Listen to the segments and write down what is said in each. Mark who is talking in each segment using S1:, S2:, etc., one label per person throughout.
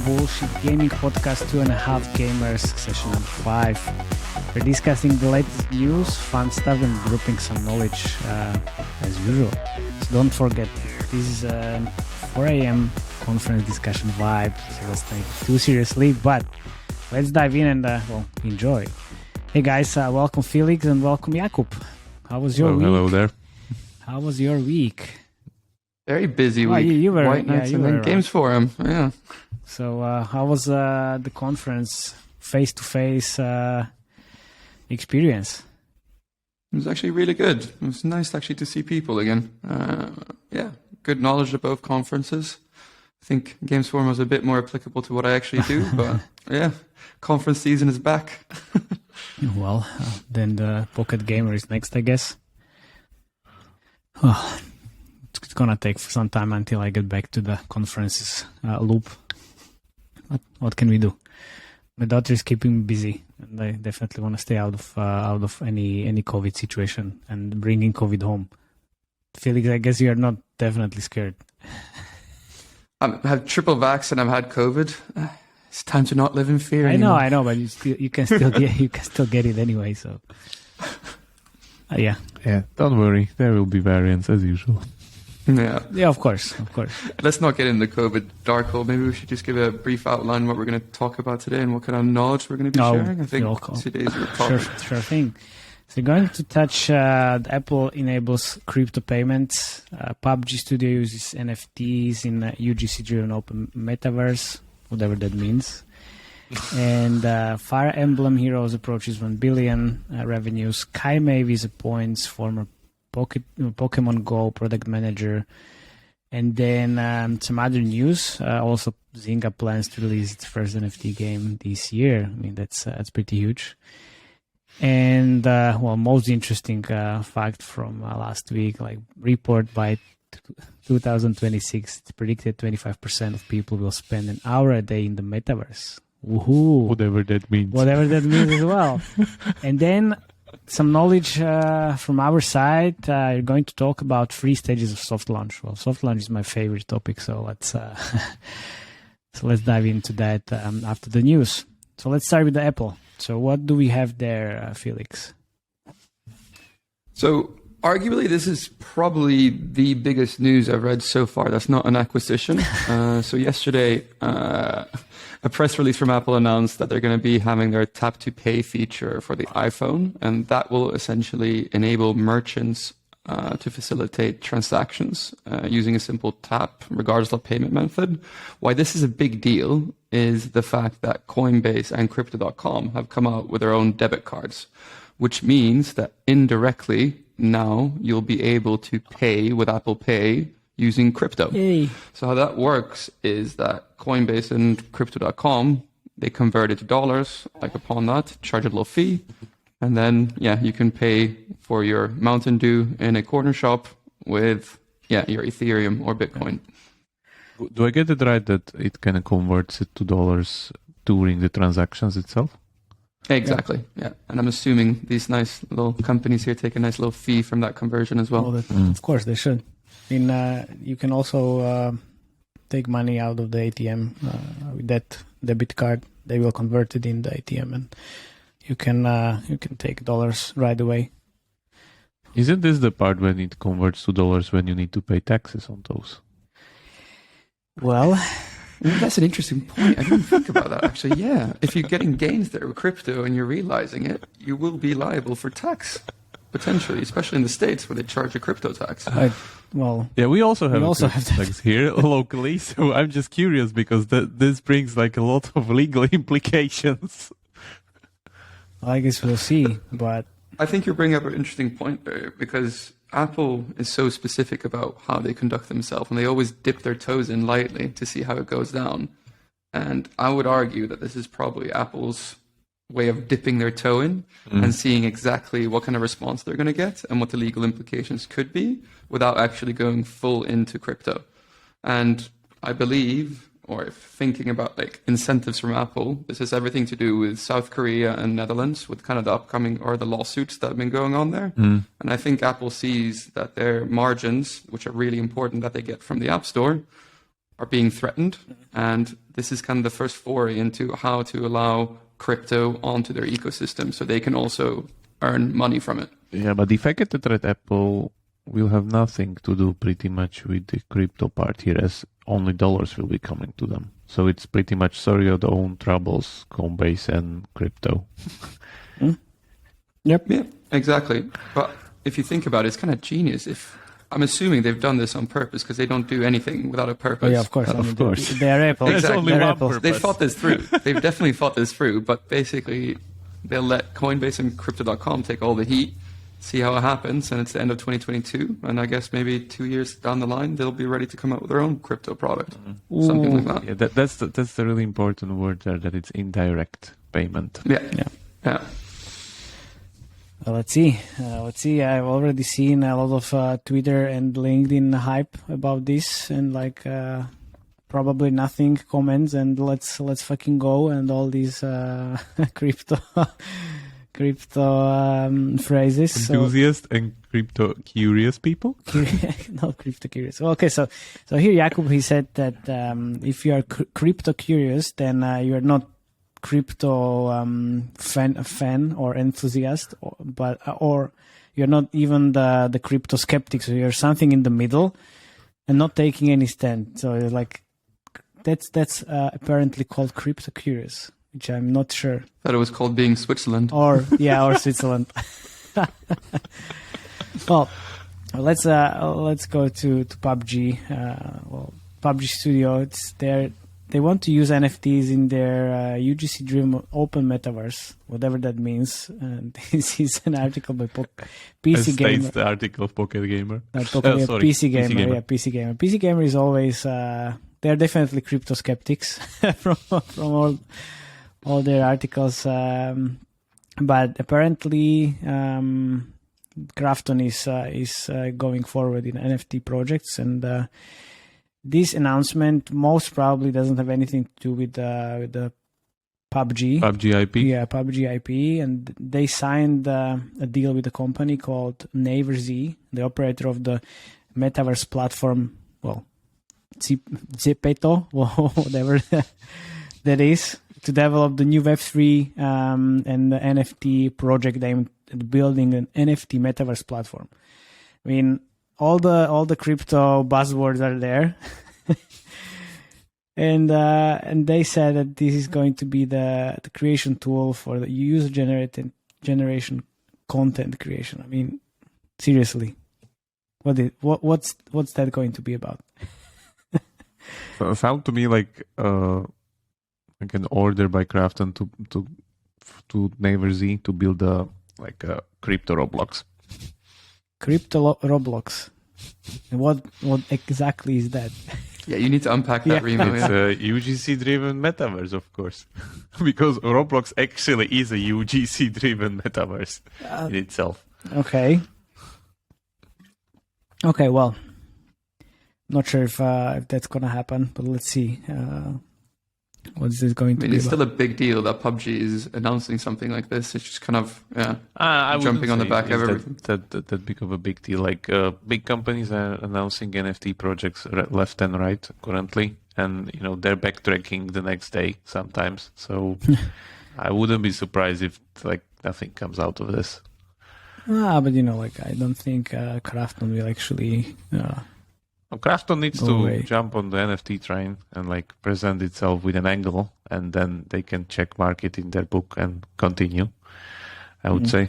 S1: Bullshit Gaming Podcast 2.5 Gamers, session number 5. We're discussing the latest news, fun stuff, and grouping some knowledge as usual. So don't forget, this is 4 a.m. conference discussion vibe, so let's take it too seriously, but let's dive in and enjoy. Hey guys, welcome Felix and welcome Jakub. How was your week?
S2: Hello there.
S1: How was your week?
S3: Very busy week.
S1: You were,
S3: White Nights and then Games Forum. Yeah.
S1: So how was the conference face-to-face experience?
S3: It was actually really good. It was nice actually to see people again. Good knowledge of both conferences. I think Games Forum was a bit more applicable to what I actually do, but yeah, conference season is back.
S1: Well, then the Pocket Gamer is next, I guess. Oh, it's gonna take some time until I get back to the conferences loop. What can we do? My daughter is keeping me busy, and I definitely want to stay out of any COVID situation and bringing COVID home. Felix, I guess you are not definitely scared.
S3: I've had triple vax and I've had COVID. It's time to not live in fear anymore.
S1: I know, but you can still get it anyway. So yeah.
S2: Don't worry, there will be variants as usual.
S3: Yeah,
S1: of course.
S3: Let's not get into COVID dark hole. Maybe we should just give a brief outline what we're going to talk about today and what kind of knowledge we're going to be sharing. I think today's the topic.
S1: Sure thing. So we're going to touch Apple enables crypto payments. PUBG Studio uses NFTs in UGC-driven open metaverse, whatever that means. And Fire Emblem Heroes approaches 1 billion revenues. Kai Mei Visa points, former Pokemon Go product manager. And then some other news. Also, Zynga plans to release its first NFT game this year. I mean, that's pretty huge. And most interesting fact from last week, like report by 2026, it's predicted 25% of people will spend an hour a day in the metaverse. Woohoo!
S2: Whatever that means.
S1: Whatever that means as well. And then some knowledge from our side. You're going to talk about 3 stages of soft launch. Well, soft launch is my favorite topic, so let's dive into that after the news. So let's start with the Apple. So what do we have there, Felix?
S3: So arguably, this is probably the biggest news I've read so far. That's not an acquisition. So yesterday, a press release from Apple announced that they're going to be having their tap to pay feature for the iPhone, and that will essentially enable merchants to facilitate transactions using a simple tap, regardless of payment method. Why this is a big deal is the fact that Coinbase and Crypto.com have come out with their own debit cards, which means that indirectly now you'll be able to pay with Apple Pay using crypto.
S1: Yay.
S3: So how that works is that Coinbase and Crypto.com, they convert it to dollars, like upon that, charge a little fee, and then, you can pay for your Mountain Dew in a corner shop with, your Ethereum or Bitcoin.
S2: Do I get it right that it kind of converts it to dollars during the transactions itself?
S3: Exactly, yeah. And I'm assuming these nice little companies here take a nice little fee from that conversion as well.
S1: Of course, they should. I mean, you can also take money out of the ATM with that debit card. They will convert it in the ATM, and you can take dollars right away.
S2: Isn't this the part when it converts to dollars when you need to pay taxes on those?
S1: Well,
S3: that's an interesting point. I didn't think about that, actually. Yeah, if you're getting gains there with crypto and you're realizing it, you will be liable for tax, potentially, especially in the States where they charge a crypto tax.
S2: We also have tax here locally, so I'm just curious because this brings like a lot of legal implications.
S1: I guess we'll see, but
S3: I think you're bringing up an interesting point there because Apple is so specific about how they conduct themselves, and they always dip their toes in lightly to see how it goes down. And I would argue that this is probably Apple's way of dipping their toe in and seeing exactly what kind of response they're going to get and what the legal implications could be without actually going full into crypto. And I believe, or if thinking about like incentives from Apple, this has everything to do with South Korea and Netherlands with kind of the upcoming or the lawsuits that have been going on there. And I think Apple sees that their margins, which are really important that they get from the App Store, are being threatened, and this is kind of the first foray into how to allow crypto onto their ecosystem so they can also earn money from it.
S2: Yeah, but if I get it right, Apple will have nothing to do pretty much with the crypto part here, as only dollars will be coming to them. So it's pretty much sorry your own troubles, Coinbase and crypto.
S1: Yep.
S3: Yeah, exactly. But if you think about it, it's kind of genius. I'm assuming they've done this on purpose because they don't do anything without a purpose.
S1: Oh, yeah, of course.
S2: Of course.
S1: They are Apple.
S3: Exactly.
S1: They're Apple.
S3: They thought this through. They've definitely thought this through. But basically, they'll let Coinbase and Crypto.com take all the heat, see how it happens, and it's the end of 2022. And I guess maybe 2 years down the line, they'll be ready to come out with their own crypto product. Something like that.
S2: Yeah, that's the really important word there, that it's indirect payment.
S3: Yeah.
S1: Let's see. I've already seen a lot of Twitter and LinkedIn hype about this, and probably nothing comments, and let's fucking go, and all these crypto phrases.
S2: Enthusiast and crypto curious people.
S1: Not crypto curious. Okay, so here Jakub, he said that if you are crypto curious, then you are not crypto fan or enthusiast, or you're not even the crypto skeptic. So you're something in the middle and not taking any stand. So it's like that's apparently called crypto curious, which I'm not sure.
S3: That it was called being Switzerland.
S1: Or Switzerland. Well, let's go to PUBG. PUBG Studio. It's there. They want to use NFTs in their UGC Dream Open Metaverse, whatever that means. And this is an article by PC Gamer.
S2: States the article of Pocket Gamer.
S1: PC Gamer. Yeah, PC Gamer. PC Gamer is always. They're definitely crypto skeptics from all their articles. But apparently, Krafton is going forward in NFT projects, and this announcement most probably doesn't have anything to do with the PUBG.
S2: PUBG IP?
S1: Yeah, PUBG IP. And they signed a deal with a company called NaverZ, the operator of the metaverse platform, Zepeto, whatever that is, to develop the new Web3 and the NFT project aimed at building an NFT metaverse platform. I mean, all the crypto buzzwords are there, and they said that this is going to be the creation tool for the user generation content creation. I mean, seriously, what's that going to be about?
S2: So it sounds to me like an order by Krafton to NaverZ to build a crypto Roblox.
S1: Crypto Roblox. And what exactly is that?
S3: Yeah, you need to unpack that, Remo.
S2: It's a UGC-driven metaverse, of course, because Roblox actually is a UGC-driven metaverse in itself.
S1: Okay. Well, not sure if that's gonna happen, but let's see. What is this going to be?
S3: It's still a big deal that PUBG is announcing something like this. It's just kind of jumping on the back of everything.
S2: That big of a big deal. Like big companies are announcing NFT projects left and right currently, and they're backtracking the next day sometimes. So I wouldn't be surprised if nothing comes out of this.
S1: But I don't think Krafton will actually.
S2: Krafton needs to jump on the NFT train and present itself with an angle, and then they can check market in their book and continue, I would say.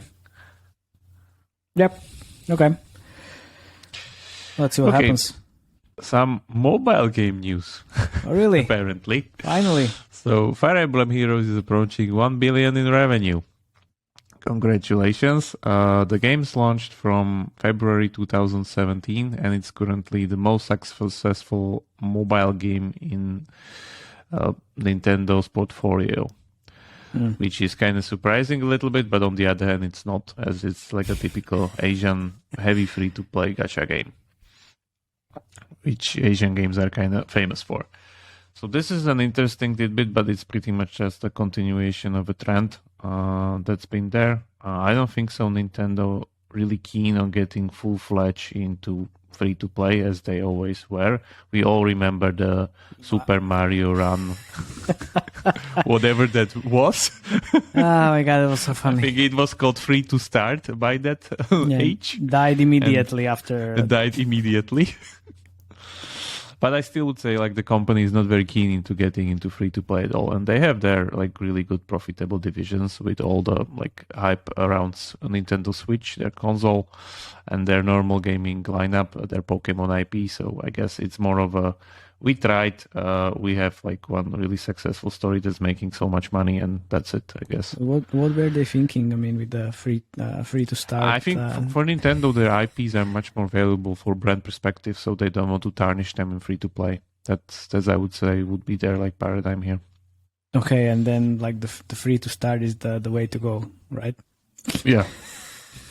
S1: Yep. Okay. Let's see what happens.
S2: Some mobile game news.
S1: Oh, really?
S2: Apparently.
S1: Finally.
S2: So Fire Emblem Heroes is approaching 1 billion in revenue. Congratulations. The game's launched from February 2017, and it's currently the most successful mobile game in Nintendo's portfolio, which is kind of surprising a little bit, but on the other hand, it's not, as it's like a typical Asian heavy free-to-play gacha game, which Asian games are kind of famous for. So this is an interesting tidbit, but it's pretty much just a continuation of a trend that's been there. I don't think so Nintendo really keen on getting full-fledged into free to play as they always were. We all remember the Super Mario Run, whatever that was.
S1: Oh my god, it was so
S2: I
S1: funny.
S2: think it was called free to start by that age.
S1: Died immediately after.
S2: Died immediately. But I still would say like the company is not very keen into getting into free to play at all, and they have their like really good profitable divisions with all the like hype around Nintendo Switch, their console, and their normal gaming lineup, their Pokemon IP. So I guess it's more of a we tried. We have like one really successful story that's making so much money, and that's it, I guess.
S1: What were they thinking? I mean, with the free to start.
S2: I think for Nintendo, their IPs are much more valuable for brand perspective, so they don't want to tarnish them in free to play. That's I would say would be their like paradigm here.
S1: Okay, and then like the free to start is the way to go, right?
S2: Yeah.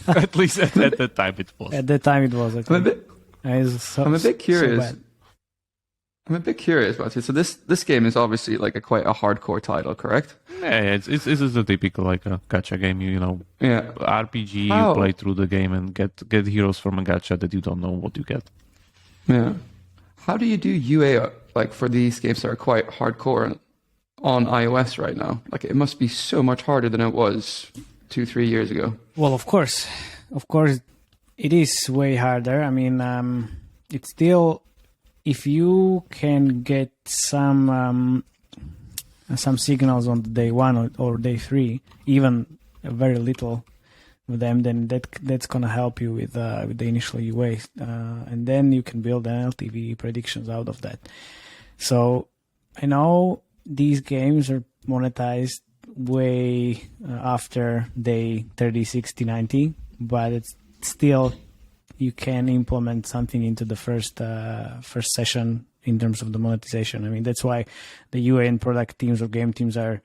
S2: At least at that time it was.
S1: At that time it was. Okay.
S3: I'm a bit curious. I'm a bit curious about it. So this game is obviously like quite a hardcore title, correct?
S2: Yeah, it's a typical like a gacha game.
S3: Yeah.
S2: RPG. You play through the game and get heroes from a gacha that you don't know what you get.
S3: Yeah. How do you do UA like for these games that are quite hardcore on iOS right now? Like it must be so much harder than it was 2-3 years ago.
S1: Well, of course, it is way harder. I mean, it's still. If you can get some signals on day 1 or day 3, even very little with them, then that's gonna help you with the initial UA, and then you can build an LTV predictions out of that. So I know these games are monetized way after day 30, 60, 90, but it's still. You can implement something into the first session in terms of the monetization. I mean, that's why the UA and product teams or game teams are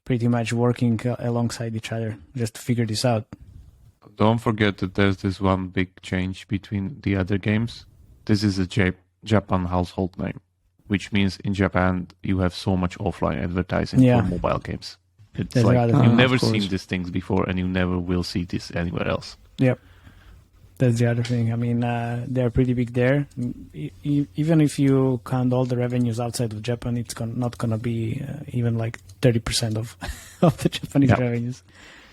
S1: pretty much working alongside each other just to figure this out.
S2: Don't forget that there's this one big change between the other games. This is a Japan household name, which means in Japan you have so much offline advertising for mobile games. It's
S1: that's
S2: like you've never seen these things before, and you never will see this anywhere else.
S1: Yep. That's the other thing. I mean, they're pretty big there. Even if you count all the revenues outside of Japan, it's not going to be even like 30% of the Japanese revenues.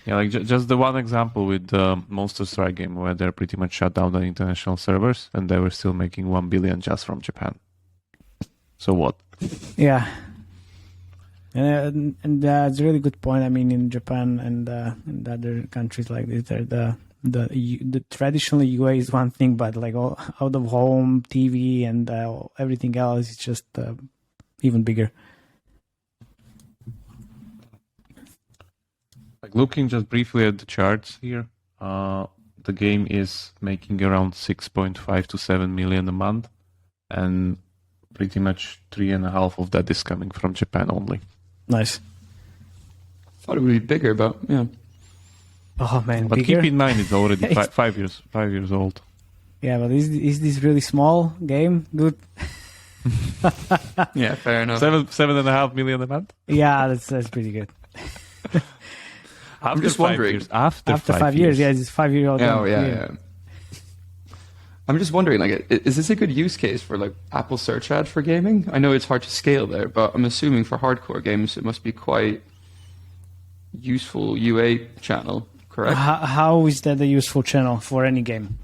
S2: Yeah, like just the one example with the Monster Strike game where they pretty much shut down the international servers and they were still making 1 billion just from Japan. So what?
S1: Yeah. And that's a really good point. I mean, in Japan and other countries like this, the traditional UA is one thing, but like all out of home TV and everything else is just even bigger.
S2: Like looking just briefly at the charts here, the game is making around 6.5 to 7 million a month, and pretty much 3.5 of that is coming from Japan only.
S1: Nice.
S3: Thought it would be bigger, but yeah.
S1: Oh man,
S2: but
S1: bigger?
S2: Keep in mind it's already 5 years old.
S1: Yeah, but is this really small game good?
S3: Yeah, fair enough.
S2: 7.5 million a month.
S1: Yeah, that's pretty good.
S3: I'm just wondering.
S2: After
S1: 5 years, yeah, it's 5 year old.
S3: Oh yeah. I'm just wondering, like, is this a good use case for like Apple Search Ad for gaming? I know it's hard to scale there, but I'm assuming for hardcore games it must be quite useful UA channel. Correct.
S1: How is that a useful channel for any game?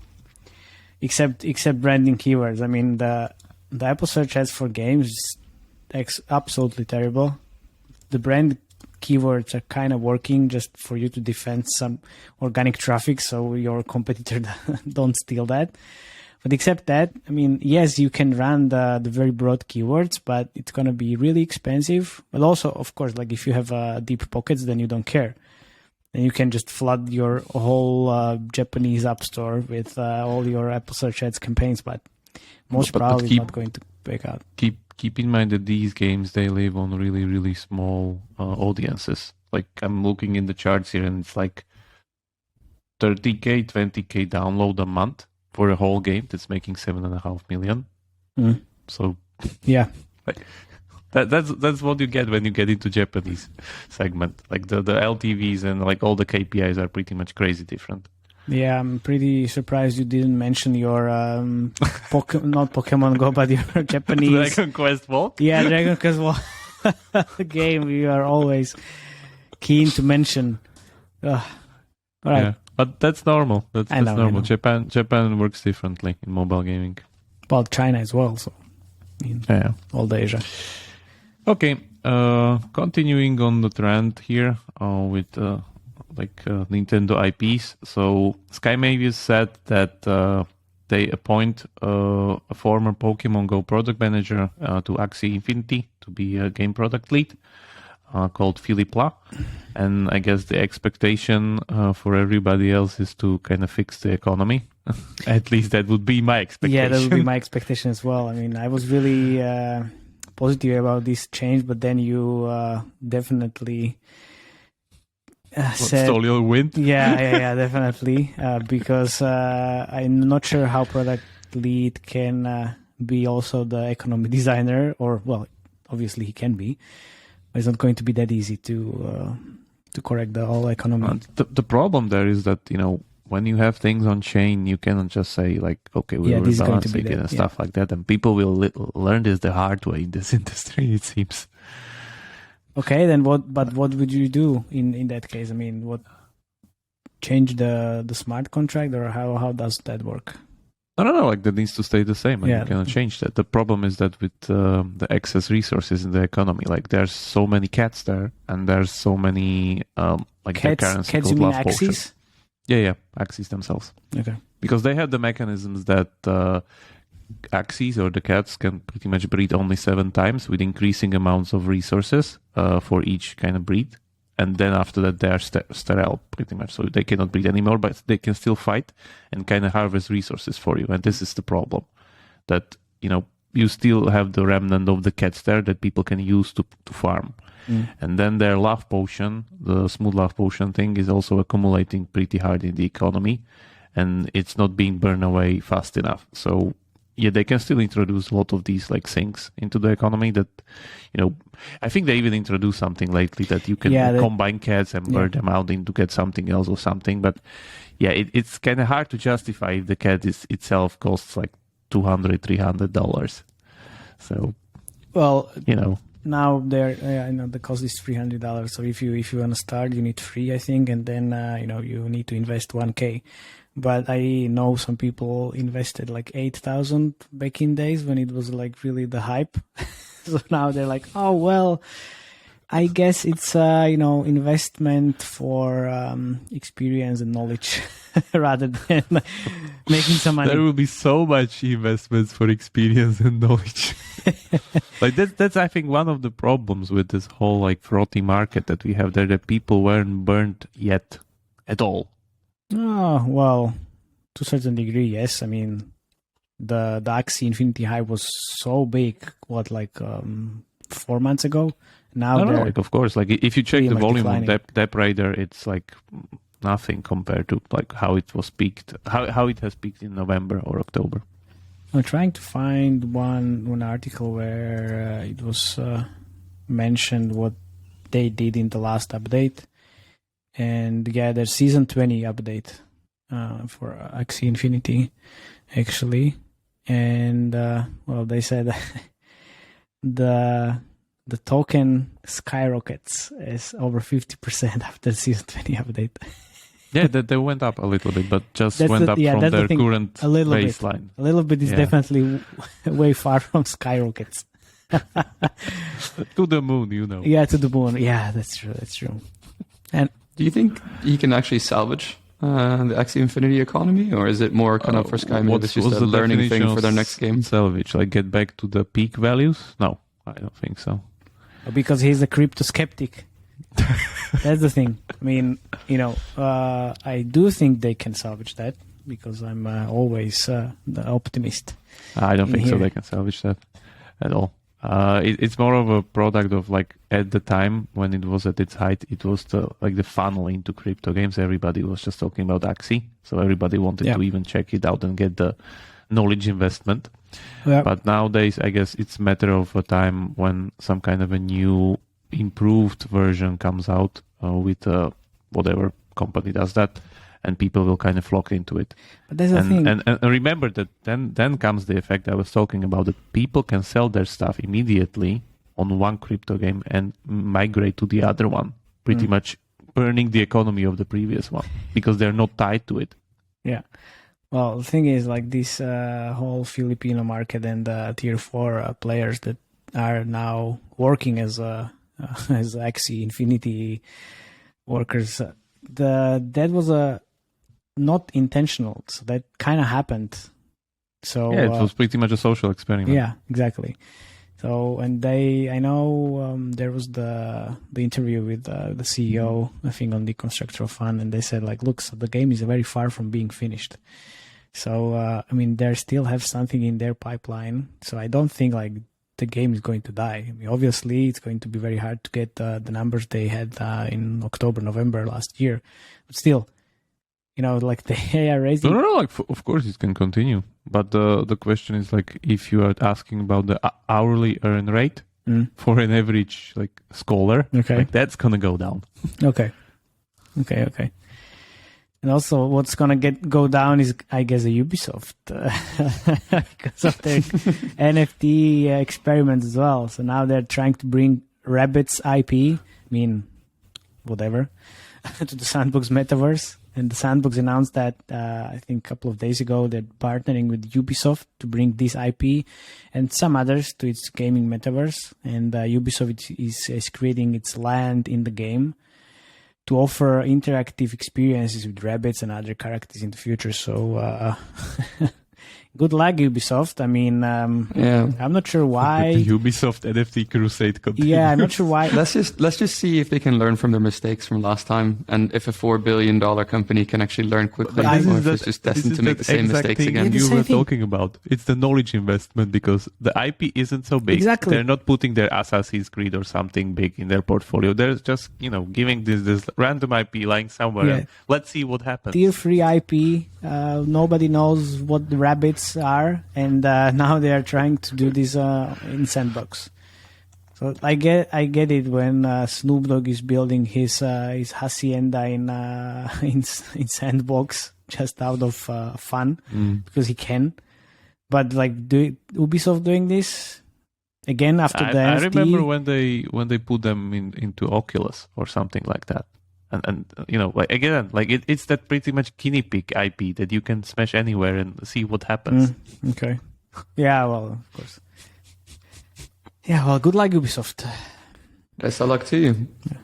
S1: Except branding keywords. I mean, the Apple Search Ads for games is absolutely terrible. The brand keywords are kind of working just for you to defend some organic traffic, so your competitor don't steal that. But except that, I mean, yes, you can run the very broad keywords, but it's going to be really expensive. But also, of course, like if you have deep pockets, then you don't care. Then you can just flood your whole Japanese app store with all your Apple Search Ads campaigns, but probably it's not going to break out.
S2: Keep in mind that these games, they live on really, really small audiences. Like I'm looking in the charts here and it's like 30K, 20K download a month for a whole game that's making 7.5 million.
S1: Mm.
S2: So
S1: yeah,
S2: that's what you get when you get into Japanese segment. Like the LTVs and like all the KPIs are pretty much crazy different.
S1: Yeah, I'm pretty surprised you didn't mention your not Pokemon Go, but your Japanese
S2: Dragon Quest Walk?
S1: Yeah, Dragon Quest Walk game. You are always keen to mention. All right.
S2: Yeah, but that's normal. That's normal.
S1: I know.
S2: Japan works differently in mobile gaming.
S1: Well, China as well. So, all the Asia.
S2: Okay, continuing on the trend here with Nintendo IPs. So SkyMavius said that they appoint a former Pokemon Go product manager to Axie Infinity to be a game product lead called Philip La. And I guess the expectation for everybody else is to kind of fix the economy. At least that would be my expectation.
S1: Yeah, that would be my expectation as well. I mean, I was really positive about this change, but then you definitely
S2: stole your wind.
S1: Yeah, definitely. Because I'm not sure how product lead can be also the economy designer, or well, obviously he can be. But it's not going to be that easy to correct the whole economy.
S2: The problem there is that when you have things on chain, you cannot just say like, okay, we'll rebalance it and stuff like that, and people will learn this the hard way in this industry. It seems.
S1: Okay, then what? But what would you do in that case? I mean, what? Change the smart contract, or how does that work?
S2: No. Like that needs to stay the same, and you cannot change that. The problem is that with the excess resources in the economy, like there's so many cats there, and there's so many
S1: cats. You mean Axies?
S2: Yeah, Axies themselves.
S1: Okay.
S2: Because they have the mechanisms that Axies or the cats can pretty much breed only 7 times with increasing amounts of resources for each kind of breed. And then after that, they are sterile pretty much. So they cannot breed anymore, but they can still fight and kind of harvest resources for you. And this is the problem, that, you still have the remnant of the cats there that people can use to farm. And then their love potion, the smooth love potion thing, is also accumulating pretty hard in the economy, and it's not being burned away fast enough. So yeah, they can still introduce a lot of these like things into the economy that, I think they even introduced something lately that you can combine cats and burn them out to get something else or something. But yeah, it's kind of hard to justify if the cat itself costs like $200, $300. So,
S1: well, now I know the cost is $300. So if you want to start, you need 3, I think, and then you need to invest $1,000. But I know some people invested like 8,000 back in days when it was like really the hype. So now they're like, oh well, I guess it's investment for experience and knowledge rather than making some money.
S2: There will be so much investments for experience and knowledge. Like that's I think one of the problems with this whole like frothy market that we have there, that people weren't burnt yet at all.
S1: Oh well, to a certain degree, yes. I mean, the Axie Infinity hype was so big. 4 months ago? Now,
S2: of course, like if you check the volume
S1: declining.
S2: of Dep Rider, it's like nothing compared to like how it was peaked, how it has peaked in November or October.
S1: I'm trying to find one article where it was mentioned what they did in the last update, and there's season 20 update for Axie Infinity, actually, and they said the token skyrockets is over 50% after season 20 update.
S2: Yeah, they went up a little bit, but just went up from their current baseline.
S1: A little bit is definitely way far from skyrockets.
S2: To the moon,
S1: Yeah, to the moon. Yeah, that's true. And
S3: do you think you can actually salvage the Axie Infinity economy, or is it more kind of for SkyMavius? It's just a learning thing for their next game?
S2: Salvage, like get back to the peak values? No, I don't think so.
S1: Because he's a crypto skeptic. That's the thing. I mean, I do think they can salvage that because I'm always the optimist.
S2: I don't think so. They can salvage that at all. It's more of a product of like at the time when it was at its height, it was the funnel into crypto games. Everybody was just talking about Axie, so everybody wanted to even check it out and get the knowledge investment. Yeah. But nowadays, I guess it's a matter of a time when some kind of a new improved version comes out with whatever company does that, and people will kind of flock into it.
S1: But that's the thing.
S2: And remember that then comes the effect I was talking about, that people can sell their stuff immediately on one crypto game and migrate to the other one, pretty much burning the economy of the previous one because they're not tied to it.
S1: Yeah. Well, the thing is, like, this whole Filipino market and tier 4 players that are now working as Axie Infinity workers, that was not intentional. So that kind of happened. So
S2: yeah, it was pretty much a social experiment.
S1: Yeah, exactly. So, and I know there was the interview with the CEO, I think, on the Constructor of Fun, and they said, like, look, so the game is very far from being finished. So, I mean, they still have something in their pipeline. So I don't think, like, the game is going to die. I mean, obviously, it's going to be very hard to get the numbers they had in October, November last year. But still, you know, like, they are raising...
S2: No, like, of course it can continue. But the question is, like, if you are asking about the hourly earn rate for an average, like, scholar, like, that's going to go down.
S1: Okay. And also, what's going to go down is, I guess, the Ubisoft because of their NFT experiments as well. So now they're trying to bring Rabbids IP, I mean, whatever, to the Sandbox metaverse. And the Sandbox announced that, I think, a couple of days ago, they're partnering with Ubisoft to bring this IP and some others to its gaming metaverse. And Ubisoft is creating its land in the game to offer interactive experiences with rabbits and other characters in the future. So good luck, Ubisoft. I mean, I'm not sure why.
S2: The Ubisoft NFT crusade continues.
S1: Yeah, I'm not sure why.
S3: Let's just see if they can learn from their mistakes from last time, and if a $4 billion company can actually learn quickly, or if it's just destined to make the same mistakes again.
S2: You were talking about. It's the knowledge investment, because the IP isn't so big.
S1: Exactly.
S2: They're not putting their Assassin's Creed or something big in their portfolio. They're just, giving this random IP lying somewhere.
S1: Yeah.
S2: And let's see what happens.
S1: Tier 3 IP. Nobody knows what the rabbits are, and now they are trying to do this in Sandbox. So I get it when Snoop Dogg is building his hacienda in Sandbox just out of fun because he can. But like, Ubisoft doing this again after the NFT?
S2: I remember when they put them into Oculus or something like that. And like, again, like it's that pretty much guinea pig IP that you can smash anywhere and see what happens.
S1: Okay. Yeah, well, of course. Yeah, well, good luck, Ubisoft.
S3: Best of luck to you.
S1: Yeah.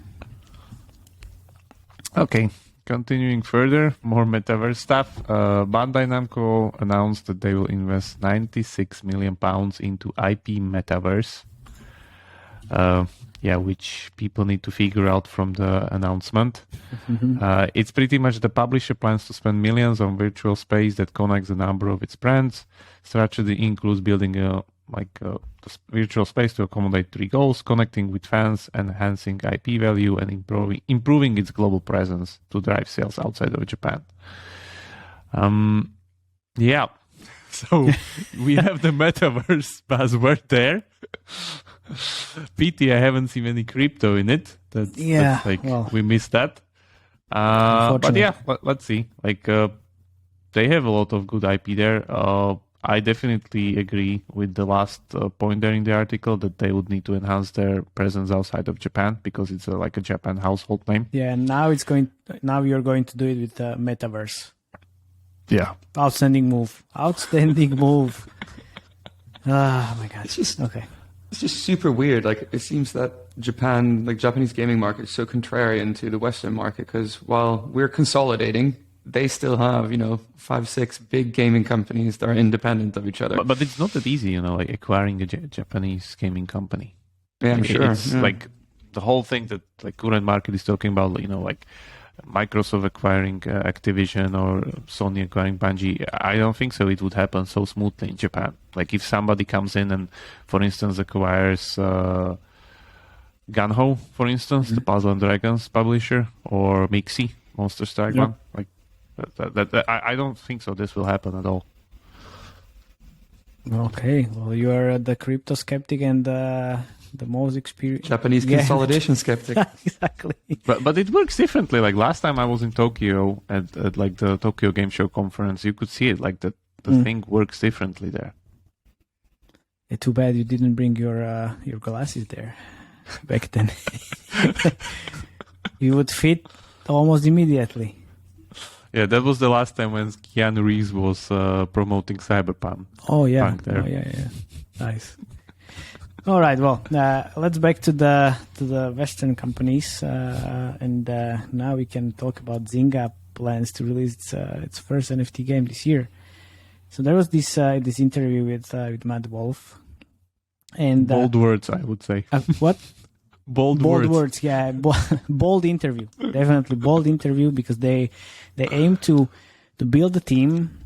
S2: Okay, continuing further, more metaverse stuff. Bandai Namco announced that they will invest £96 million into IP metaverse. Which people need to figure out from the announcement. It's pretty much the publisher plans to spend millions on virtual space that connects a number of its brands. Strategy includes building a virtual space to accommodate 3 goals: connecting with fans, enhancing IP value, and improving its global presence to drive sales outside of Japan. So we have the metaverse buzzword there. Pity I haven't seen any crypto in it. That's we missed that. But yeah, let's see. Like, they have a lot of good IP there. I definitely agree with the last point there in the article that they would need to enhance their presence outside of Japan, because it's like a Japan household name.
S1: Yeah, and now you're going to do it with the metaverse.
S2: Yeah.
S1: Outstanding move. Oh my God.
S3: It's just super weird. Like, it seems that Japanese gaming market is so contrarian to the Western market, because while we're consolidating, they still have, 5-6 big gaming companies that are independent of each other.
S2: But it's not that easy, like acquiring a Japanese gaming company.
S3: Yeah, I'm sure.
S2: It's like the whole thing that like current market is talking about, like Microsoft acquiring Activision or Sony acquiring Bungie. I don't think so. It would happen so smoothly in Japan. Like, if somebody comes in and, for instance, acquires Gunho, for instance, the Puzzle and Dragons publisher, or Mixi, Monster Strike one, like that, I don't think so. This will happen at all.
S1: Okay, well, you are the crypto skeptic, and the most experienced
S3: Japanese consolidation skeptic.
S1: Exactly.
S2: But it works differently. Like last time I was in Tokyo at like the Tokyo Game Show conference, you could see it. Like the thing works differently there.
S1: Yeah, too bad you didn't bring your glasses there back then. You would fit almost immediately.
S2: Yeah, that was the last time when Keanu Reeves was promoting Cyberpunk.
S1: Oh yeah,
S2: there.
S1: oh yeah, nice. All right, well, let's back to the Western companies, and now we can talk about Zynga plans to release its first NFT game this year. So there was this interview with Matt Wolf, and
S2: bold words, I would say.
S1: What?
S2: Bold
S1: words, yeah. Bold interview, definitely bold interview, because they aim to build a team.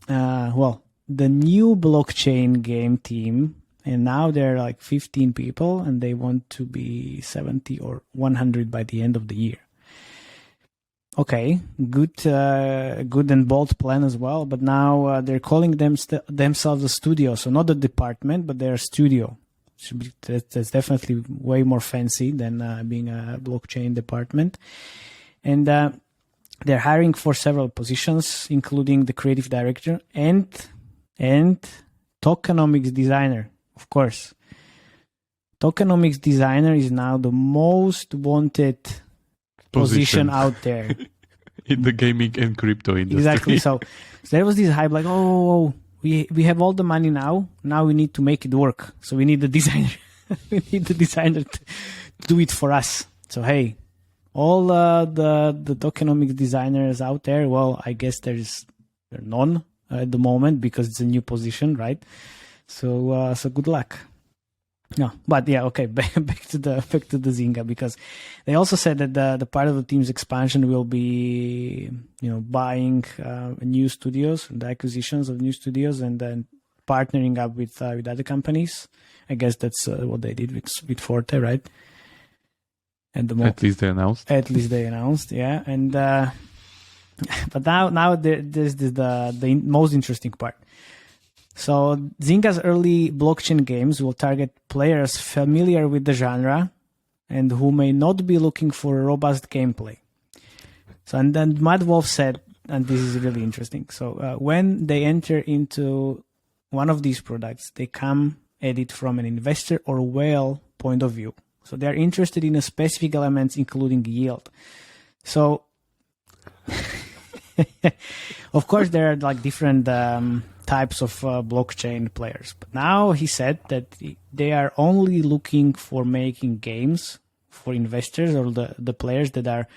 S1: The new blockchain game team, and now they're like 15 people, and they want to be 70 or 100 by the end of the year. Okay, good and bold plan as well. But now they're calling themselves a studio, so not a department, but they're a studio. That's definitely way more fancy than being a blockchain department. And they're hiring for several positions, including the creative director and tokenomics designer, of course. Tokenomics designer is now the most wanted position out there.
S2: In the gaming and crypto industry.
S1: Exactly. So there was this hype like, we have all the money now. Now we need to make it work. So we need the designer. We need the designer to do it for us. So hey, all the tokenomics designers out there, well, I guess there's none at the moment because it's a new position, right? So good luck. No, but yeah, okay. Back to the Zynga, because they also said that the part of the team's expansion will be, buying new studios, the acquisitions of new studios, and then partnering up with other companies. I guess that's what they did with Forte, right?
S2: At least they announced.
S1: At least they announced, yeah. And but now there's the most interesting part. So Zynga's early blockchain games will target players familiar with the genre and who may not be looking for robust gameplay. So, and then Matt Wolf said, and this is really interesting. So when they enter into one of these products, they come at it from an investor or whale point of view. So they are interested in a specific elements, including yield. So, of course, there are like different types of blockchain players. But now he said that they are only looking for making games for investors or the players that are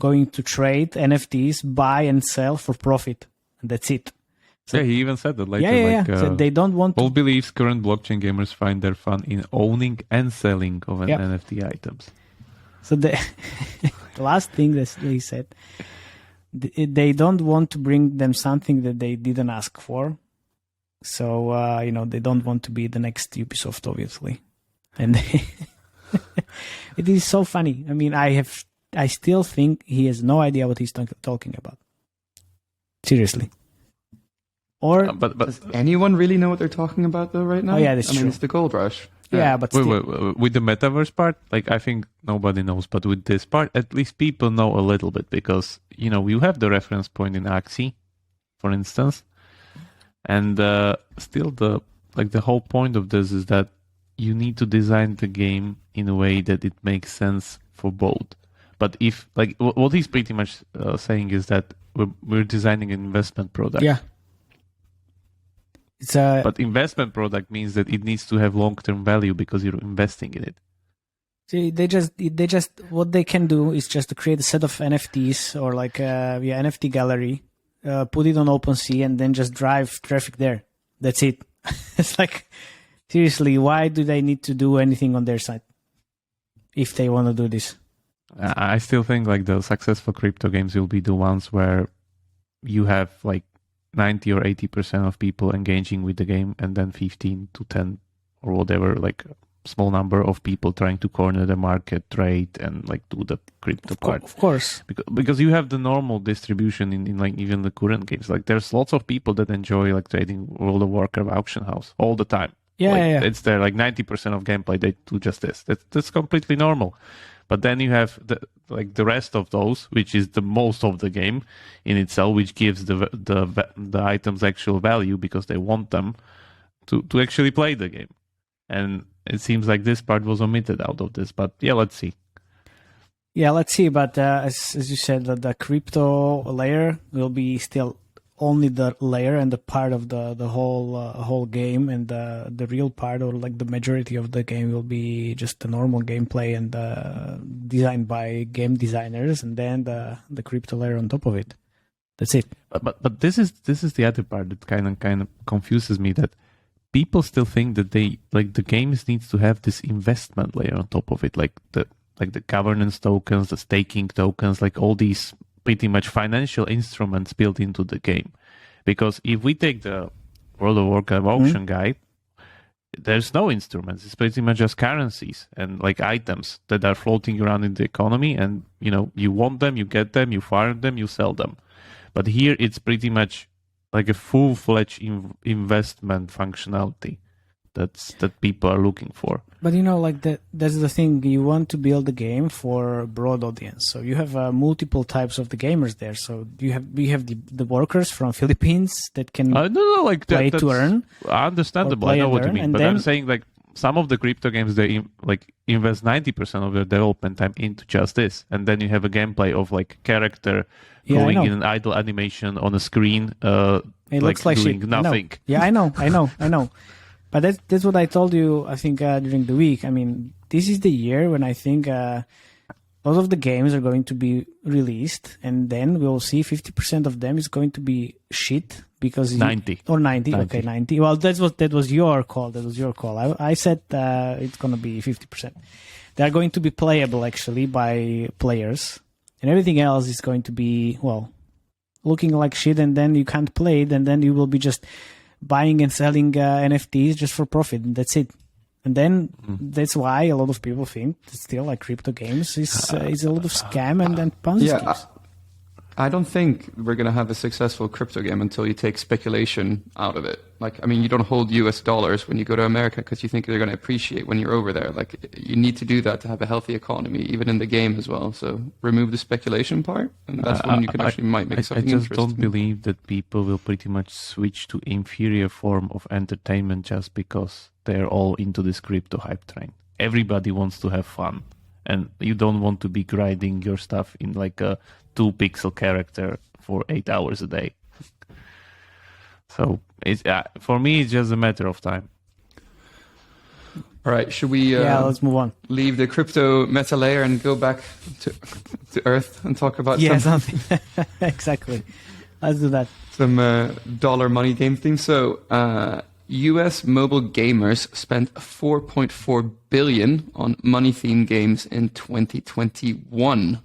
S1: going to trade NFTs, buy and sell for profit. And that's it. So,
S2: yeah, he even said that later.
S1: Yeah. So they don't want
S2: Paul believes current blockchain gamers find their fun in owning and selling of an NFT items.
S1: So the last thing that he said, they don't want to bring them something that they didn't ask for. So, they don't want to be the next Ubisoft, obviously. And it is so funny. I mean, I still think he has no idea what he's talking about. Seriously. Or
S2: but
S3: does anyone really know what they're talking about though right now?
S1: Oh yeah, that's true.
S3: I mean, it's the gold rush.
S1: Yeah, but still.
S2: Wait, with the metaverse part, like I think nobody knows, but with this part, at least people know a little bit because you have the reference point in Axie, for instance, and still the whole point of this is that you need to design the game in a way that it makes sense for both. But if what he's pretty much saying is that we're designing an investment product.
S1: Yeah.
S2: But investment product means that it needs to have long-term value because you're investing in it.
S1: See, they just what they can do is just to create a set of NFTs or NFT gallery, put it on OpenSea, and then just drive traffic there. That's it. It's like, seriously, why do they need to do anything on their side if they want to do this?
S2: I still think the successful crypto games will be the ones where you have 90 or 80% of people engaging with the game, and then 15 to 10 or whatever, small number of people trying to corner the market, trade, and do the crypto part.
S1: Of course.
S2: Because you have the normal distribution in even the current games. There's lots of people that enjoy trading World of Warcraft auction house all the time. It's there, like 90% of gameplay, they do just this. That's completely normal. But then you have the rest of those, which is the most of the game in itself, which gives the items actual value because they want them to actually play the game. And it seems like this part was omitted out of this. But yeah, let's see.
S1: Yeah, let's see. But as you said, the crypto layer will be still only the layer and the part of the whole game, and the real part, or like the majority of the game, will be just the normal gameplay and designed by game designers, and then the crypto layer on top of it. That's it.
S2: But this is the other part that kind of confuses me, that people still think that the games needs to have this investment layer on top of it, like the governance tokens, the staking tokens, like all these pretty much financial instruments built into the game. Because if we take the World of Warcraft auction guide, there's no instruments. It's pretty much just currencies and like items that are floating around in the economy, and you want them, you get them, you farm them, you sell them. But here it's pretty much like a full-fledged investment functionality that people are looking for.
S1: But that's the thing. You want to build a game for a broad audience, so you have multiple types of the gamers there. So you have the workers from Philippines that can play to earn.
S2: Understandable, I know what you mean. But I'm saying like some of the crypto games, they invest 90% of their development time into just this, and then you have a gameplay of like character going in an idle animation on a screen,
S1: it looks like
S2: doing
S1: shit.
S2: nothing.
S1: I know. But that's what I told you, I think, during the week. I mean, this is the year when I think a lot of the games are going to be released, and then we'll see 50% of them is going to be shit because
S2: 90.
S1: Or 90. Okay, 90. Well, that was your call. I said it's going to be 50%. They are going to be playable actually by players, and everything else is going to be looking like shit, and then you can't play it, and then you will be just buying and selling NFTs just for profit, and that's it. And then that's why a lot of people think that still like crypto games is a lot of scam and Ponzi schemes.
S3: I don't think we're going to have a successful crypto game until you take speculation out of it. You don't hold US dollars when you go to America because you think they're going to appreciate when you're over there. You need to do that to have a healthy economy, even in the game as well. So remove the speculation part, and that's when you can actually might make something interesting.
S2: I just don't believe that people will pretty much switch to inferior form of entertainment just because they're all into this crypto hype train. Everybody wants to have fun, and you don't want to be grinding your stuff in like a 2-pixel character for 8 hours a day. So for me, it's just a matter of time.
S3: All right, should we
S1: let's move on.
S3: Leave the crypto meta layer and go back to Earth and talk about
S1: something? Exactly. Let's do that.
S3: Some dollar money game themes. So US mobile gamers spent $4.4 billion on money-themed games in 2021.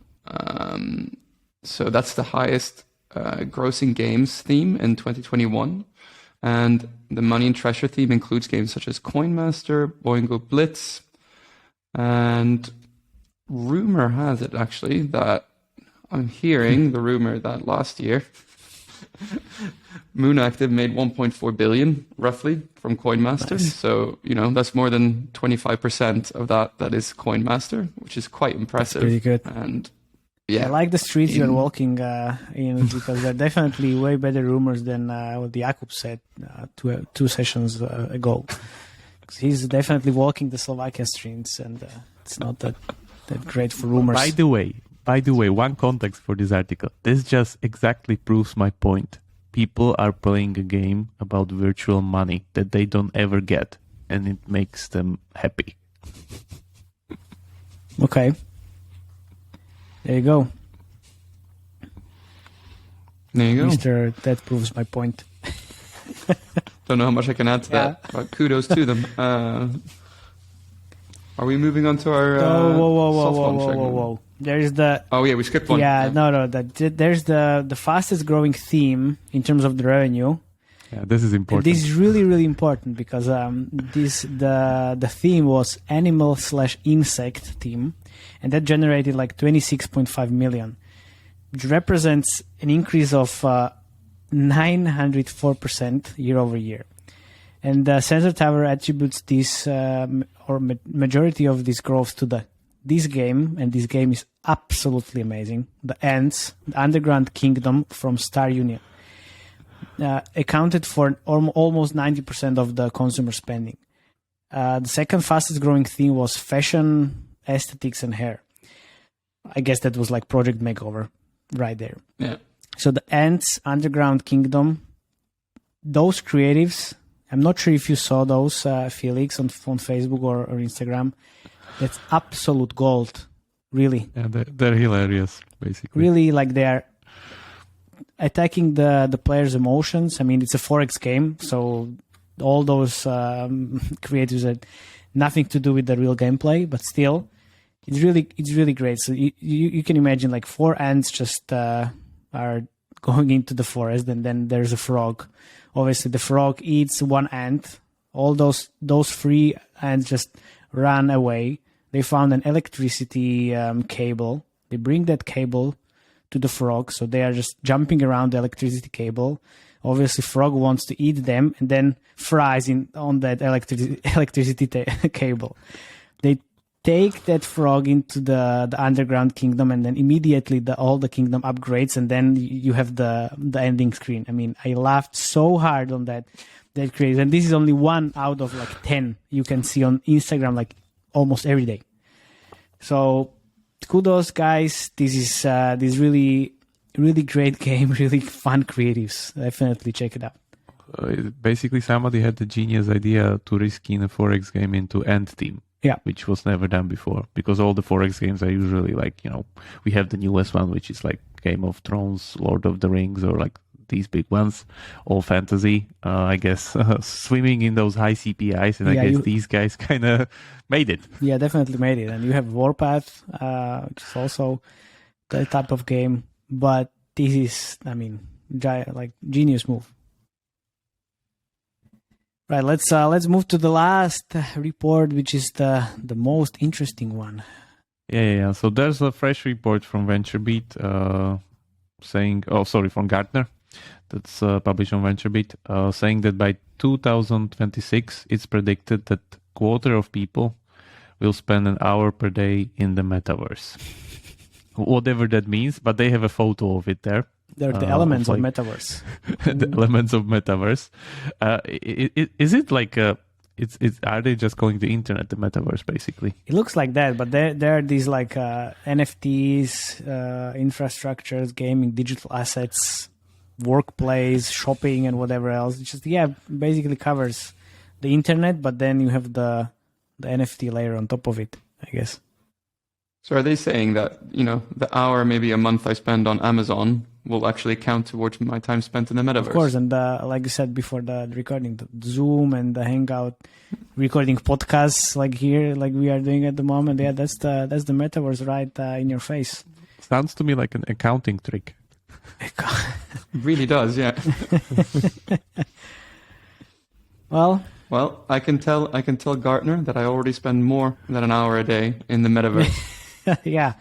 S3: So that's the highest grossing games theme in 2021. And the Money and Treasure theme includes games such as Coin Master, Boingo Blitz, and rumor has it actually that I'm hearing the rumor that last year Moon Active made 1.4 billion roughly from Coin Master. Nice. So, that's more than 25% of that is Coin Master, which is quite impressive.
S1: That's pretty good.
S3: And
S1: I like the streets you're walking in because they're definitely way better rumors than what Jakub said two sessions ago. He's definitely walking the Slovakian streets, and it's not that great for rumors.
S2: By the way, one context for this article. This just exactly proves my point. People are playing a game about virtual money that they don't ever get, and it makes them happy.
S1: Okay. There you go. Mister, that proves my point.
S3: Don't know how much I can add to that, but kudos to them. Are we moving on to our
S1: whoa. There's the...
S3: Oh, yeah, we skipped one.
S1: Yeah. No. There's the fastest growing theme in terms of the revenue.
S2: Yeah, this is important.
S1: This is really, really important because the theme was animal/insect theme, and that generated like 26.5 million, which represents an increase of 904% year over year. And Sensor Tower attributes this majority of this growth to this game, and this game is absolutely amazing. The Ants, the Underground Kingdom from Star Union, accounted for almost 90% of the consumer spending. The second fastest growing theme was fashion, aesthetics, and hair. I guess that was like Project Makeover right there.
S3: Yeah.
S1: So the Ants, Underground Kingdom, those creatives, I'm not sure if you saw those, Felix, on Facebook or Instagram. That's absolute gold, really.
S2: Yeah, they're hilarious, basically.
S1: Really, like they are attacking the players' emotions. I mean, it's a Forex game, so all those creators had nothing to do with the real gameplay, but still, it's really great. So you can imagine like 4 ants just are going into the forest, and then there's a frog. Obviously, the frog eats 1 ant. All those 3 ants just run away. They found an electricity cable. They bring that cable to the frog, so they are just jumping around the electricity cable. Obviously, frog wants to eat them and then fries on that electricity cable. They take that frog into the underground kingdom, and then immediately all the kingdom upgrades, and then you have the ending screen. I mean, I laughed so hard on that crazy. And this is only 1 out of like 10 you can see on Instagram like almost every day. So kudos, guys. This is really great game, really fun creatives. Definitely check it out.
S2: Basically, somebody had the genius idea to reskin a Forex game into Ant Team.
S1: Yeah.
S2: Which was never done before, because all the Forex games are usually like, we have the newest one, which is like Game of Thrones, Lord of the Rings, or like these big ones, all fantasy, I guess, swimming in those high CPIs, and I guess these guys kind of made it.
S1: Yeah, definitely made it. And you have Warpath, which is also that type of game, but this is, I mean, like genius move. Right, let's move to the last report, which is the most interesting one.
S2: Yeah. So there's a fresh report from VentureBeat from Gartner, that's published on VentureBeat, saying that by 2026, it's predicted that quarter of people will spend an hour per day in the metaverse. Whatever that means, but they have a photo of it there.
S1: They're the elements of metaverse.
S2: The elements of metaverse. Is it like are they just calling the internet the metaverse, basically?
S1: It looks like that, but there are these like NFTs, infrastructures, gaming, digital assets, workplace, shopping, and whatever else. It's just basically covers the internet, but then you have the NFT layer on top of it, I guess.
S3: So are they saying that, the hour, maybe a month I spend on Amazon will actually count towards my time spent in the metaverse?
S1: Of course, and like you said before, the recording, the Zoom and the Hangout, recording podcasts like here, like we are doing at the moment. Yeah, that's the metaverse right in your face.
S2: Sounds to me like an accounting trick.
S3: It really does, yeah.
S1: Well,
S3: I can tell Gartner that I already spend more than an hour a day in the metaverse.
S1: Yeah.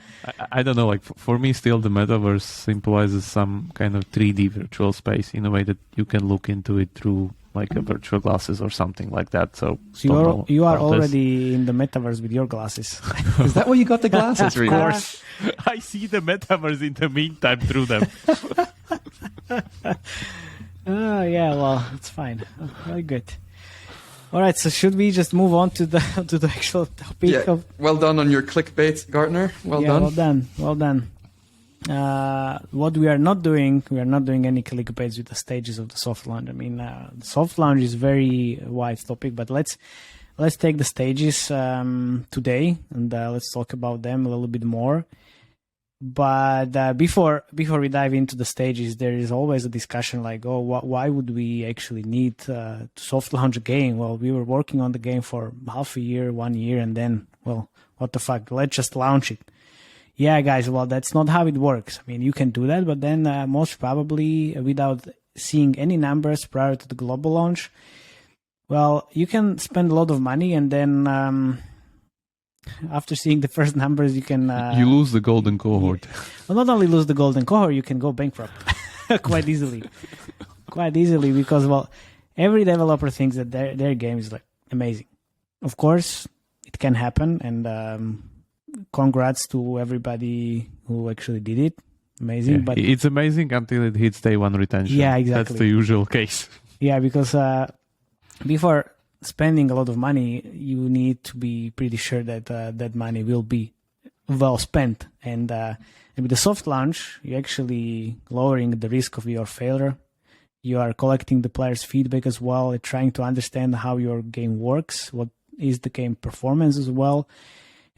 S2: I don't know, like for me still the metaverse symbolizes some kind of 3D virtual space in a way that you can look into it through like a virtual glasses or something like that. So
S1: you are already in the metaverse with your glasses.
S3: Is that why you got the glasses?
S2: Of course. I see the metaverse in the meantime through them.
S1: Yeah, well, it's fine. Very good. All right, so should we just move on to the actual topic?
S3: Yeah, well done on your clickbait, Gartner. Well done.
S1: Well done. What we are not doing any clickbaits with the stages of the soft launch. I mean, the soft launch is very wide topic, but let's take the stages today, and let's talk about them a little bit more. But before we dive into the stages, there is always a discussion like, why would we actually need to soft launch a game? Well, we were working on the game for half a year, 1 year, and then, well, what the fuck? Let's just launch it. Yeah, guys, well, that's not how it works. I mean, you can do that, but then most probably without seeing any numbers prior to the global launch, well, you can spend a lot of money, and then after seeing the first numbers, you can...
S2: you lose the golden cohort.
S1: Well, not only lose the golden cohort, you can go bankrupt quite easily. Quite easily, because, well, every developer thinks that their game is like amazing. Of course, it can happen, and congrats to everybody who actually did it. Amazing, but
S2: it's amazing until it hits day one retention.
S1: Yeah, exactly.
S2: That's the usual case.
S1: Yeah, because before spending a lot of money, you need to be pretty sure that that money will be well spent. And with the soft launch, you're actually lowering the risk of your failure. You are collecting the players' feedback as well, trying to understand how your game works, what is the game performance as well.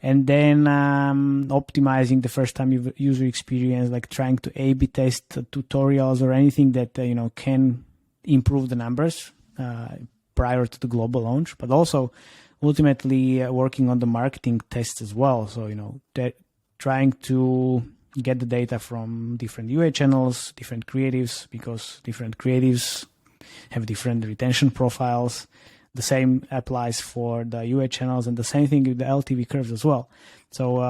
S1: And then optimizing the first time user experience, like trying to A/B test tutorials or anything that can improve the numbers prior to the global launch, but also ultimately working on the marketing tests as well. So trying to get the data from different UA channels, different creatives, because different creatives have different retention profiles. The same applies for the UA channels, and the same thing with the LTV curves as well. So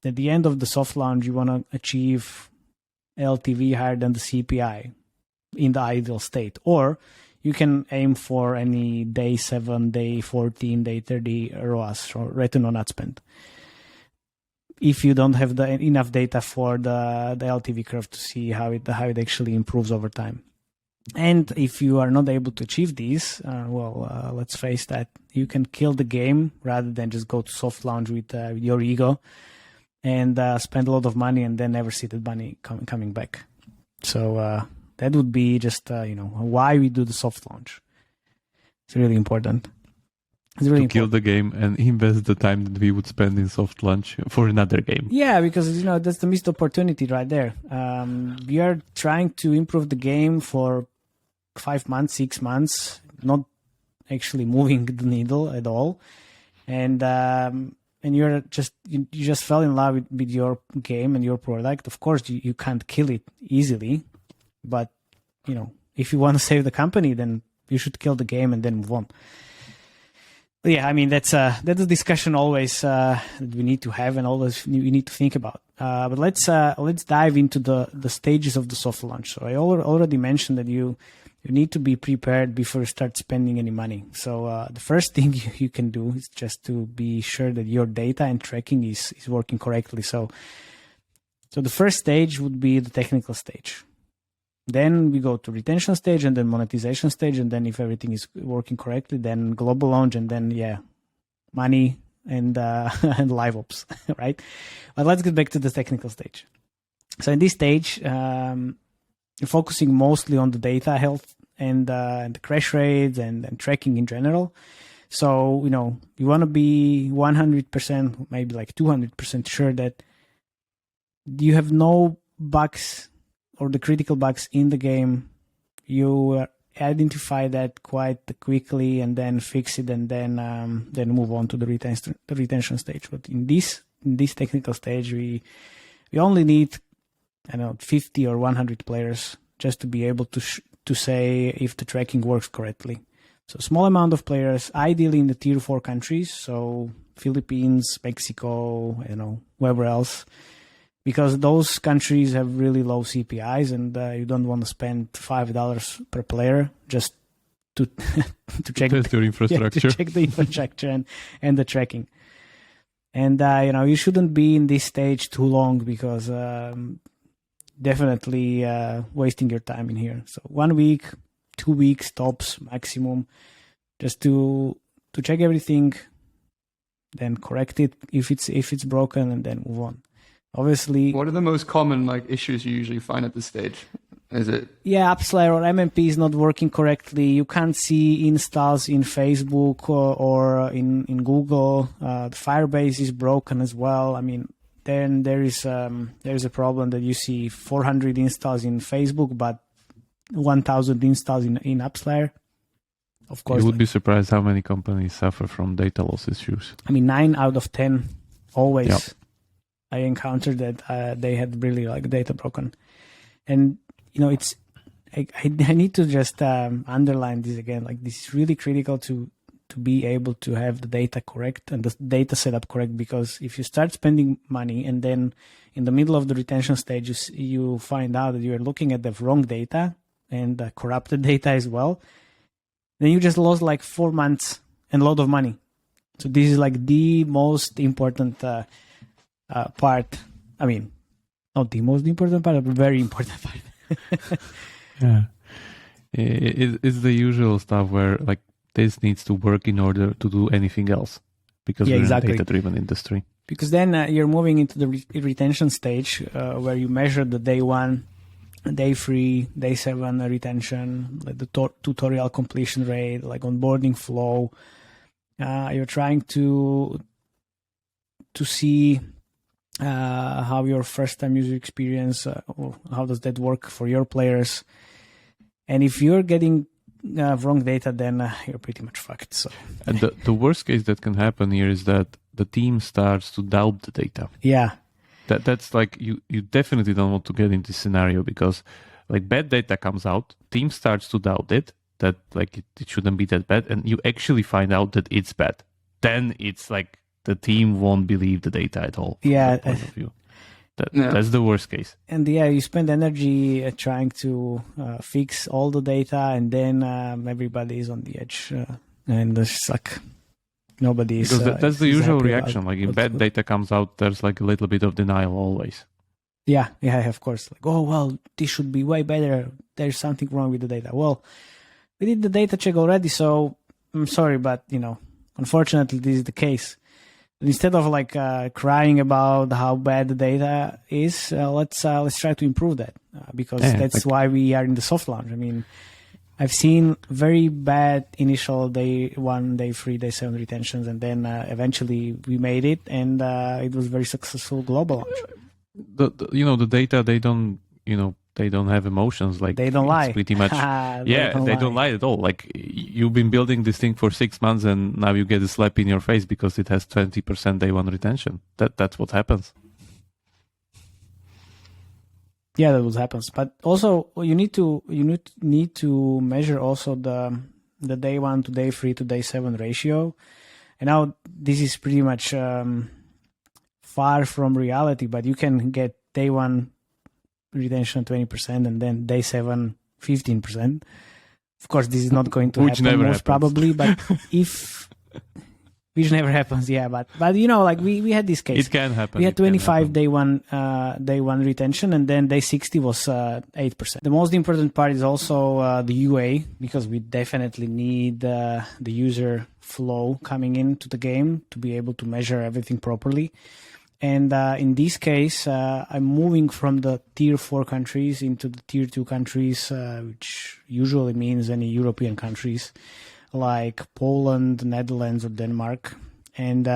S1: at the end of the soft launch, you want to achieve LTV higher than the CPI in the ideal state. Or you can aim for any day 7, day 14, day 30 ROAS, or return on ad spend, if you don't have enough data for the LTV curve to see how it actually improves over time. And if you are not able to achieve these, let's face that you can kill the game rather than just go to soft launch with your ego and spend a lot of money and then never see that money coming back. So that would be just why we do the soft launch. It's really important. It's really
S2: kill the game and invest the time that we would spend in soft launch for another game.
S1: Yeah, because that's the missed opportunity right there. We are trying to improve the game for 5 months, 6 months, not actually moving the needle at all, and you just fell in love with your game and your product. Of course, you can't kill it easily, but if you want to save the company, then you should kill the game and then move on. But yeah, I mean that's a discussion always that we need to have and always we need to think about. But let's dive into the stages of the soft launch. So I already mentioned that you need to be prepared before you start spending any money. So the first thing you can do is just to be sure that your data and tracking is working correctly. So the first stage would be the technical stage. Then we go to retention stage and then monetization stage. And then if everything is working correctly, then global launch and then, money and live ops, right? But let's get back to the technical stage. So in this stage, you're focusing mostly on the data health and the crash rates and tracking in general. So, you want to be 100%, maybe like 200% sure that you have no bugs or the critical bugs in the game. You identify that quite quickly and then fix it and then move on to the retention stage. But in this technical stage, we only need 50 or 100 players just to be able to say if the tracking works correctly. So small amount of players, ideally in the tier 4 countries, so Philippines, Mexico, wherever else, because those countries have really low CPIs and you don't want to spend $5 per player just to check
S2: your infrastructure.
S1: To check the infrastructure and the tracking. And you shouldn't be in this stage too long because definitely wasting your time in here. So 1 week, 2 weeks tops maximum, just to check everything, then correct it if it's broken, and then move on. Obviously,
S3: what are the most common issues you usually find at this stage? Is it
S1: AppsLayer or MMP is not working correctly? You can't see installs in Facebook or in Google. The Firebase is broken as well. I mean, then there is a problem that you see 400 installs in Facebook, but 1,000 installs in AppsLayer. Of course,
S2: you would be surprised how many companies suffer from data loss issues.
S1: I mean, 9 out of 10 always.
S2: Yep.
S1: I encountered that they had really data broken, and it's I need to just underline this again. This is really critical to be able to have the data correct and the data setup correct, because if you start spending money and then in the middle of the retention stage you find out that you're looking at the wrong data and corrupted data as well, then you just lost like 4 months and a lot of money. So this is like the most important part. I mean, not the most important part, but very important part.
S2: Yeah. It's the usual stuff where like this needs to work in order to do anything else, because we're in a data-driven industry.
S1: Because then you're moving into the retention stage where you measure the day 1, day 3, day 7 retention, like the tutorial completion rate, like onboarding flow. You're trying to see how your first-time user experience, how does that work for your players. And if you're getting wrong data, then you're pretty much fucked. So,
S2: and the worst case that can happen here is that the team starts to doubt the data.
S1: Yeah.
S2: That's like, you definitely don't want to get into this scenario, because like bad data comes out, team starts to doubt it, that like it shouldn't be that bad, and you actually find out that it's bad. Then it's like the team won't believe the data at all.
S1: Yeah.
S2: From that point of view. That's the worst case.
S1: And you spend energy trying to fix all the data, and then everybody is on the edge, and it's like nobody is.
S2: Because that's the usual reaction. Like if bad data comes out, there's like a little bit of denial always.
S1: Yeah, of course. Like, oh well, this should be way better. There's something wrong with the data. Well, we did the data check already, so I'm sorry, but unfortunately, this is the case. Instead of like crying about how bad the data is, let's try to improve that, because that's why we are in the soft launch. I mean, I've seen very bad initial day 1, day 3, day 7 retentions, and then eventually we made it, and it was very successful global launch.
S2: The data, they don't have emotions. Like
S1: they don't lie.
S2: Pretty much. They don't lie at all. Like you've been building this thing for 6 months, and now you get a slap in your face because it has 20% day 1 retention. That's what happens.
S1: Yeah, that's what happens. But also, you need to measure also the day 1 to day 3 to day 7 ratio. And now this is pretty much far from reality. But you can get day 1 retention 20%, and then day 7 15%. Of course, this is not going to happen most probably, but which never happens, yeah. But like we had this case.
S2: It can happen.
S1: We had 25 day one retention, and then day 60 was 8%. The most important part is also the UA, because we definitely need the user flow coming into the game to be able to measure everything properly. And in this case, I'm moving from the tier 4 countries into the tier 2 countries, which usually means any European countries like Poland, Netherlands, or Denmark. And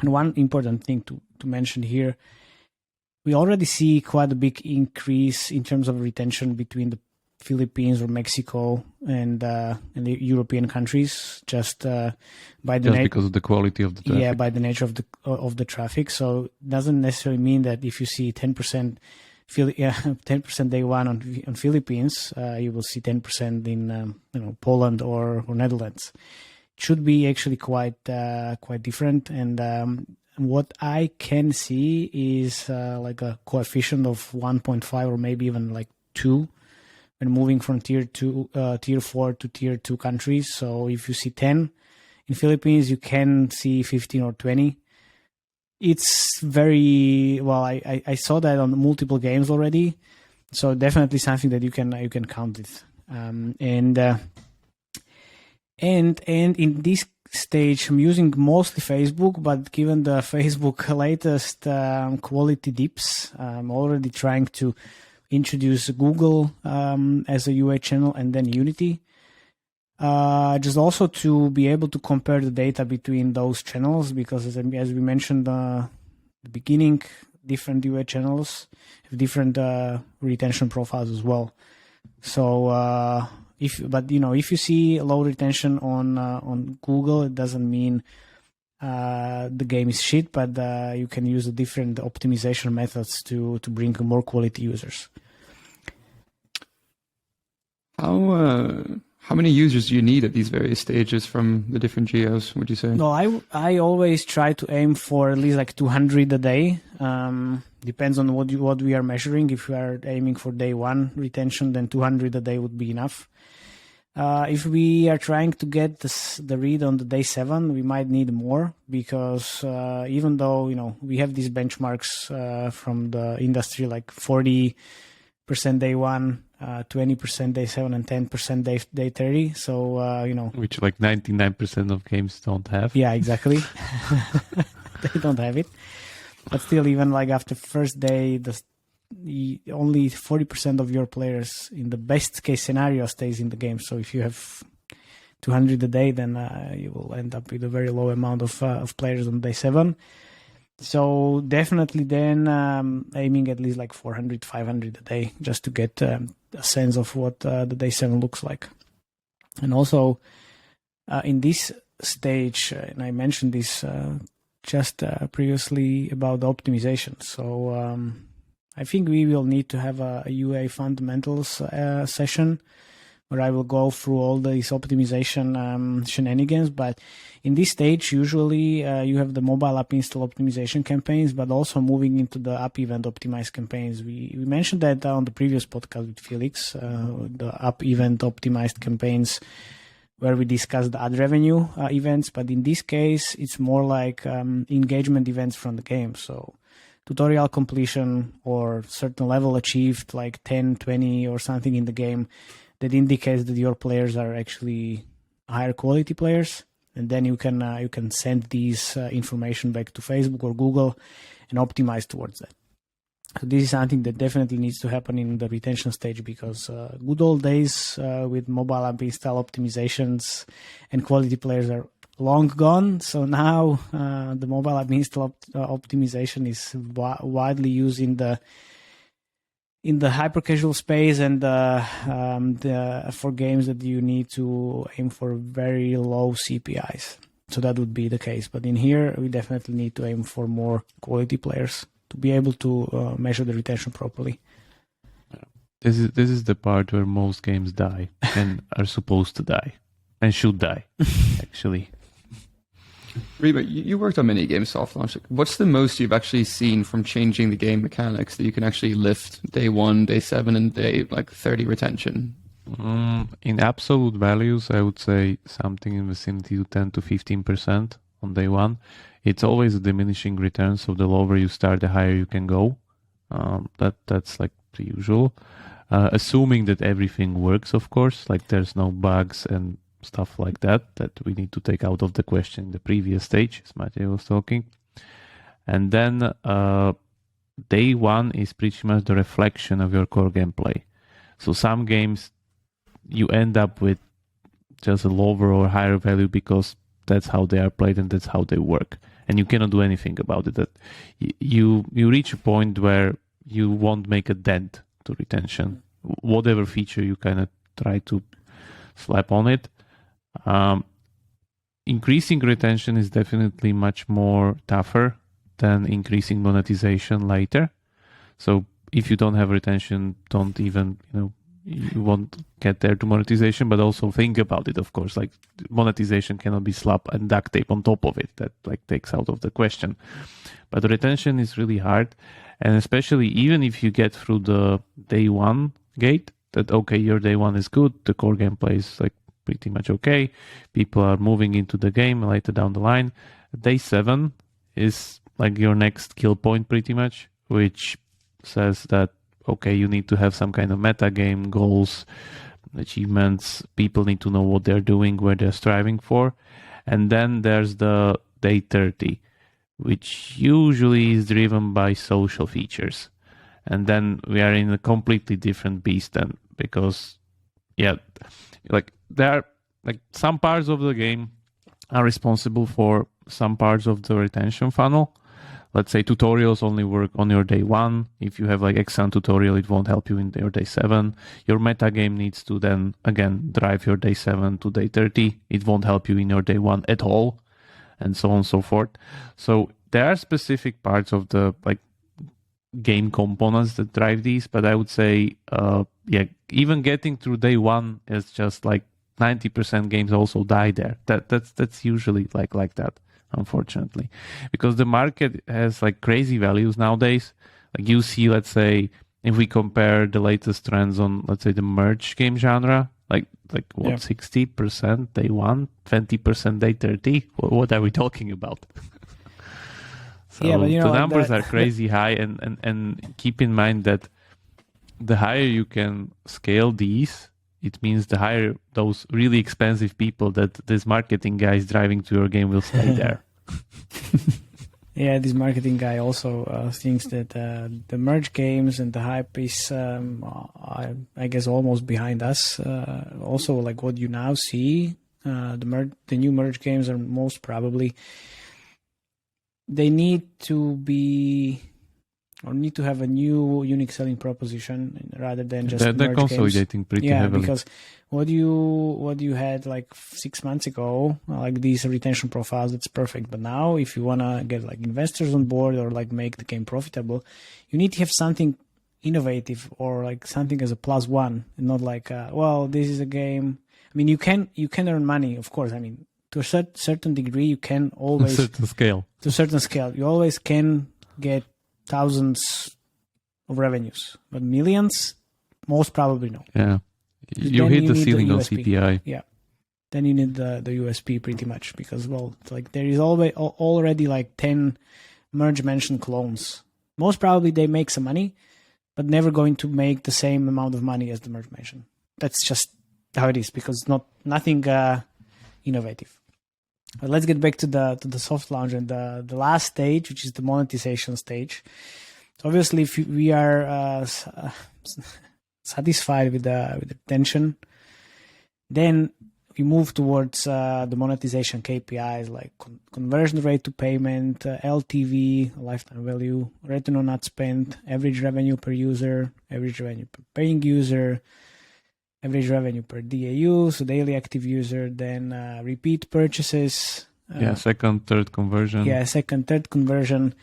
S1: one important thing to mention here, we already see quite a big increase in terms of retention between the Philippines or Mexico and the European countries, just because
S2: of the quality of the traffic.
S1: Yeah, by the nature of the traffic. So it doesn't necessarily mean that if you see 10% 10% day 1 on Philippines, you will see 10% in Poland or Netherlands. It should be actually quite different. And what I can see is like a coefficient of 1.5 or maybe even like 2. When moving from tier 4 to tier 2 countries. So if you see 10 in Philippines, you can see 15 or 20. It's very well. I saw that on multiple games already, so definitely something that you can count it. And in this stage, I'm using mostly Facebook, but given the Facebook latest quality dips, I'm already trying to introduce Google as a UA channel, and then Unity. Just also to be able to compare the data between those channels, because as we mentioned at the beginning, different UA channels have different retention profiles as well. So if you see low retention on Google, it doesn't mean the game is shit, but you can use the different optimization methods to bring more quality users.
S3: How many users do you need at these various stages from the different geos, would you say?
S1: No, I always try to aim for at least like 200 a day. Depends on what we are measuring. If we are aiming for day 1 retention, then 200 a day would be enough. If we are trying to get the read on the day 7, we might need more, because even though we have these benchmarks from the industry, like 40% day 1, 20% day 7, and 10% day 30. So
S2: which like 99% of games don't have.
S1: Yeah, exactly. They don't have it, but still, even like after first day, only 40% of your players in the best case scenario stays in the game. So if you have 200 a day, then you will end up with a very low amount of players on day 7. So definitely then aiming at least like 400, 500 a day, just to get a sense of what the day 7 looks like. And also in this stage, and I mentioned this just previously about the optimization. So I think we will need to have a UA fundamentals session where I will go through all these optimization shenanigans. But in this stage, usually you have the mobile app install optimization campaigns, but also moving into the app event optimized campaigns. We mentioned that on the previous podcast with Felix, the app event optimized campaigns, where we discussed the ad revenue events. But in this case, it's more like engagement events from the game. So tutorial completion or certain level achieved, like 10, 20 or something in the game, that indicates that your players are actually higher quality players. And then you can send these information back to Facebook or Google and optimize towards that. So this is something that definitely needs to happen in the retention stage, because good old days with mobile app install optimizations and quality players are long gone. So now the mobile app install optimization is widely used in the hyper casual space, and for games that you need to aim for very low CPIs. So that would be the case. But in here, we definitely need to aim for more quality players to be able to measure the retention properly.
S2: This is the part where most games die and are supposed to die and should die, actually.
S3: Reba, you worked on many games soft launch. What's the most you've actually seen from changing the game mechanics that you can actually lift day 1, day 7, and day 30 retention?
S2: In absolute values, I would say something in the vicinity to 10 to 15% on day 1. It's always a diminishing return, so the lower you start, the higher you can go. That's like the usual. Assuming that everything works, of course, like there's no bugs and stuff like that we need to take out of the question in the previous stage, as Matej was talking. And then day 1 is pretty much the reflection of your core gameplay. So some games you end up with just a lower or higher value because that's how they are played and that's how they work. And you cannot do anything about it. That you reach a point where you won't make a dent to retention. Whatever feature you kind of try to slap on it. Increasing retention is definitely much more tougher than increasing monetization later. So if you don't have retention, don't even, you won't get there to monetization, but also think about it, of course, like monetization cannot be slap and duct tape on top of it. That takes out of the question. But retention is really hard. And especially even if you get through the day 1 gate, that, okay, your day 1 is good, the core gameplay is pretty much okay, people are moving into the game later down the line. Day 7 is your next kill point pretty much, which says that, okay, you need to have some kind of meta game, goals, achievements, people need to know what they're doing, where they're striving for. And then there's the day 30, which usually is driven by social features. And then we are in a completely different beast then, because there are some parts of the game are responsible for some parts of the retention funnel. Let's say tutorials only work on your day 1. If you have excellent tutorial, it won't help you in your day 7. Your meta game needs to then again drive your day 7 to day 30. It won't help you in your day 1 at all, and so on and so forth. So there are specific parts of the game components that drive these, but I would say even getting through day 1 is just 90% games also die there. That's usually like that, unfortunately, because the market has crazy values nowadays. You see, let's say, if we compare the latest trends on, let's say, the merge game genre, Like what, 60% day 1, 20% day 30? What are we talking about? So
S1: but
S2: the numbers are crazy high, and keep in mind that the higher you can scale these, it means the higher those really expensive people that this marketing guy is driving to your game will stay there.
S1: Yeah, this marketing guy also thinks that the merge games and the hype is, I guess, almost behind us. Also, like what you now see, the new merge games are most probably, they need to have a new unique selling proposition rather than just
S2: they're
S1: merge
S2: consolidating
S1: games.
S2: pretty heavily.
S1: Because what you had like 6 months ago, like these retention profiles, that's perfect. But now, if you wanna get like investors on board or like make the game profitable, you need to have something innovative or like something as a +1, and not like, this is a game. I mean, you can earn money, of course. I mean, to a certain degree, you can always
S2: to a certain scale,
S1: you always can get thousands of revenues, but millions, most probably no.
S2: Yeah, you hit the ceiling on CPI.
S1: Yeah, then you need the USP pretty much, because like there is already like 10 merge mention clones. Most probably they make some money, but never going to make the same amount of money as the merge mention. That's just how it is, because nothing innovative. But let's get back to the soft launch and the last stage, which is the monetization stage. So obviously, if we are satisfied with the retention, then we move towards the monetization KPIs like conversion rate to payment, LTV, lifetime value, return on ad spend, average revenue per user, average revenue per paying user, average revenue per DAU, so daily active user, then repeat purchases.
S2: Second, third conversion.
S1: Second, third conversion.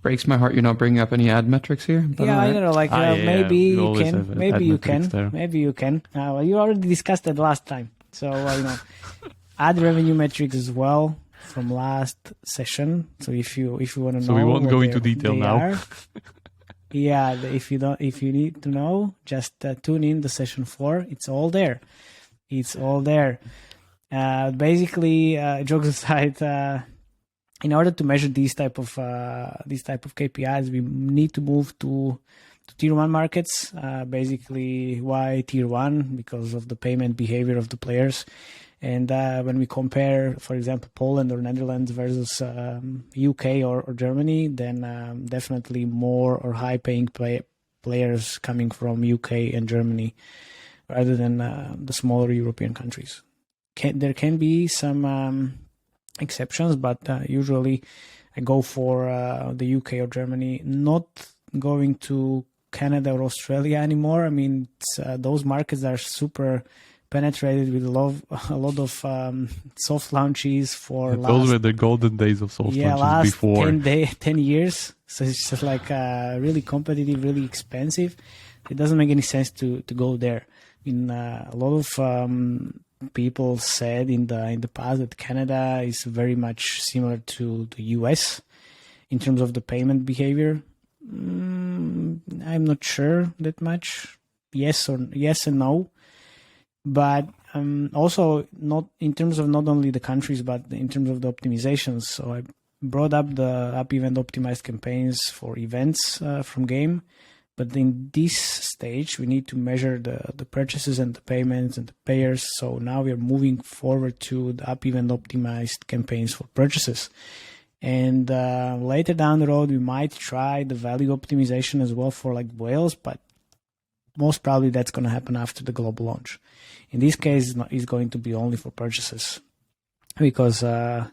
S3: Breaks my heart you're not bringing up any ad metrics here. But
S1: I don't know, like maybe you can. Maybe you can.
S2: There.
S1: Maybe you can. Well, you already discussed that last time. So, add revenue metrics as well from last session. So if you want to know.
S2: So we won't go into detail now.
S1: Yeah, if you need to know, just tune in the session 4. It's all there. Basically, jokes aside, in order to measure these type of KPIs, we need to move to tier 1 markets. Basically, why tier 1? Because of the payment behavior of the players. And when we compare, for example, Poland or Netherlands versus UK or Germany, then definitely more or high-paying players coming from UK and Germany rather than the smaller European countries. There can be some exceptions, but usually I go for the UK or Germany, not going to Canada or Australia anymore. I mean, those markets are super penetrated with a lot of soft launches for
S2: those were the golden days of soft launches before.
S1: 10 years. So it's just like really competitive, really expensive. It doesn't make any sense to go there. I mean, a lot of people said in the past that Canada is very much similar to the US in terms of the payment behavior. I'm not sure that much. Yes and no. But also not in terms of not only the countries, but in terms of the optimizations. So I brought up the app event optimized campaigns for events from game. But in this stage, we need to measure the purchases and the payments and the payers. So now we are moving forward to the app event optimized campaigns for purchases. And later down the road, we might try the value optimization as well for like whales, but most probably that's going to happen after the global launch. In this case, it's going to be only for purchases, because the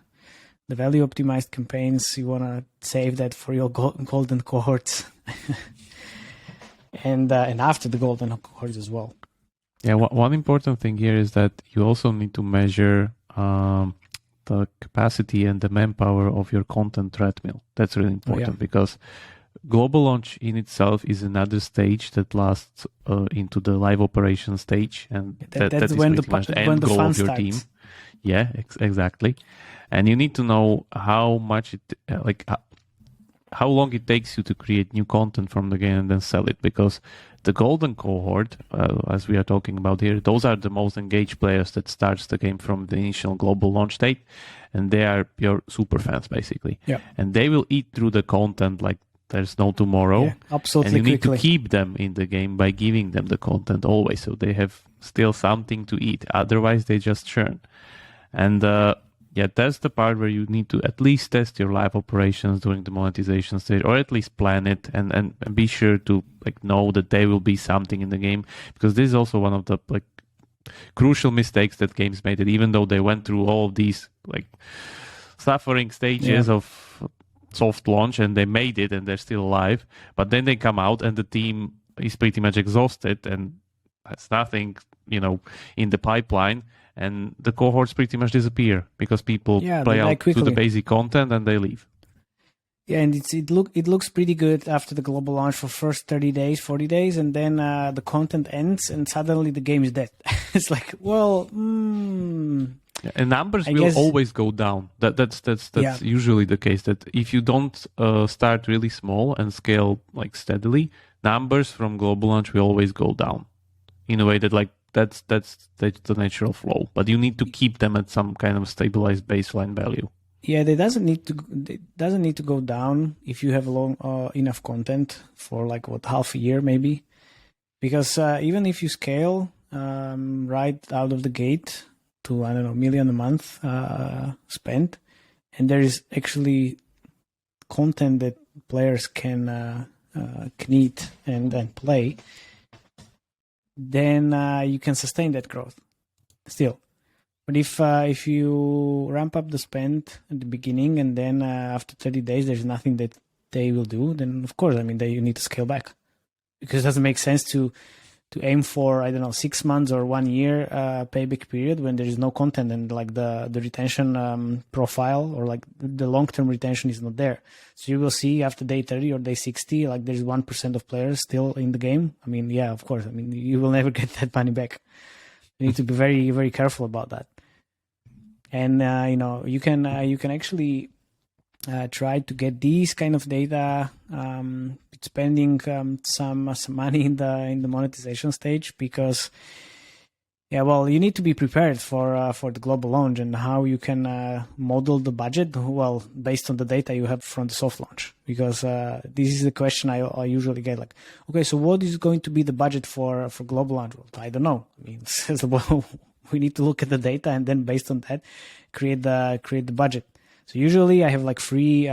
S1: value optimized campaigns, you want to save that for your golden cohorts. and after the golden cohorts as well.
S2: Yeah, one important thing here is that you also need to measure the capacity and the manpower of your content treadmill. That's really important because global launch in itself is another stage that lasts into the live operation stage, and that's is when pretty much the end goal of your team. Yeah, exactly. And you need to know how much how long it takes you to create new content from the game and then sell it, because The golden cohort, as we are talking about here, those are the most engaged players that starts the game from the initial global launch date, and they are pure super fans basically.
S1: Yeah.
S2: And they will eat through the content like there's no tomorrow.
S1: Yeah, absolutely.
S2: And you need to keep them in the game by giving them the content always, so they have still something to eat. Otherwise, they just churn. And that's the part where you need to at least test your live operations during the monetization stage, or at least plan it and be sure to like know that there will be something in the game, because this is also one of the like crucial mistakes that games made. That even though they went through all of these like suffering stages of soft launch and they made it and they're still alive, but then they come out and the team is pretty much exhausted and has nothing, in the pipeline. And the cohorts pretty much disappear because people play out to the basic content and they leave.
S1: Yeah, and it looks pretty good after the global launch for first 30 days, 40 days, and then the content ends and suddenly the game is dead. It's like, and
S2: numbers will always go down. That's usually the case. That if you don't start really small and scale like steadily, numbers from global launch will always go down in a way that like that's the natural flow. But you need to keep them at some kind of stabilized baseline value.
S1: Yeah, it doesn't need to go down if you have enough content for like half a year maybe, because even if you scale right out of the gate to $1 million a month spent, and there is actually content that players can eat and play, then you can sustain that growth still. But if you ramp up the spend at the beginning and then after 30 days there's nothing that they will do, then of course, you need to scale back, because it doesn't make sense to aim for 6 months or 1 year payback period when there is no content and like the retention profile or like the long-term retention is not there. So you will see after day 30 or day 60, like there's 1% of players still in the game. Of course, you will never get that money back. You need to be very, very careful about that. And you can actually try to get these kind of data, spending some money in the monetization stage, because you need to be prepared for the global launch and how you can model the budget based on the data you have from the soft launch. Because this is the question I usually get, like, okay, so what is going to be the budget for global launch? Well, I don't know. We need to look at the data and then based on that create the budget. So usually I have like three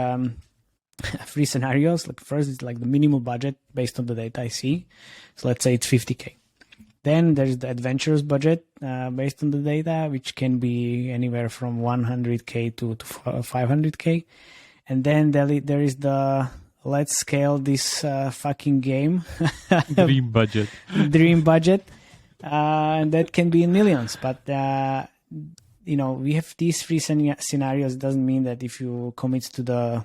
S1: scenarios. Like first is like the minimal budget based on the data I see. So let's say it's 50K. Then there's the adventurous budget based on the data, which can be anywhere from 100K to 500K. And then there is the let's scale this fucking game
S2: dream budget.
S1: And that can be in millions. But we have these three scenarios. It doesn't mean that if you commit to the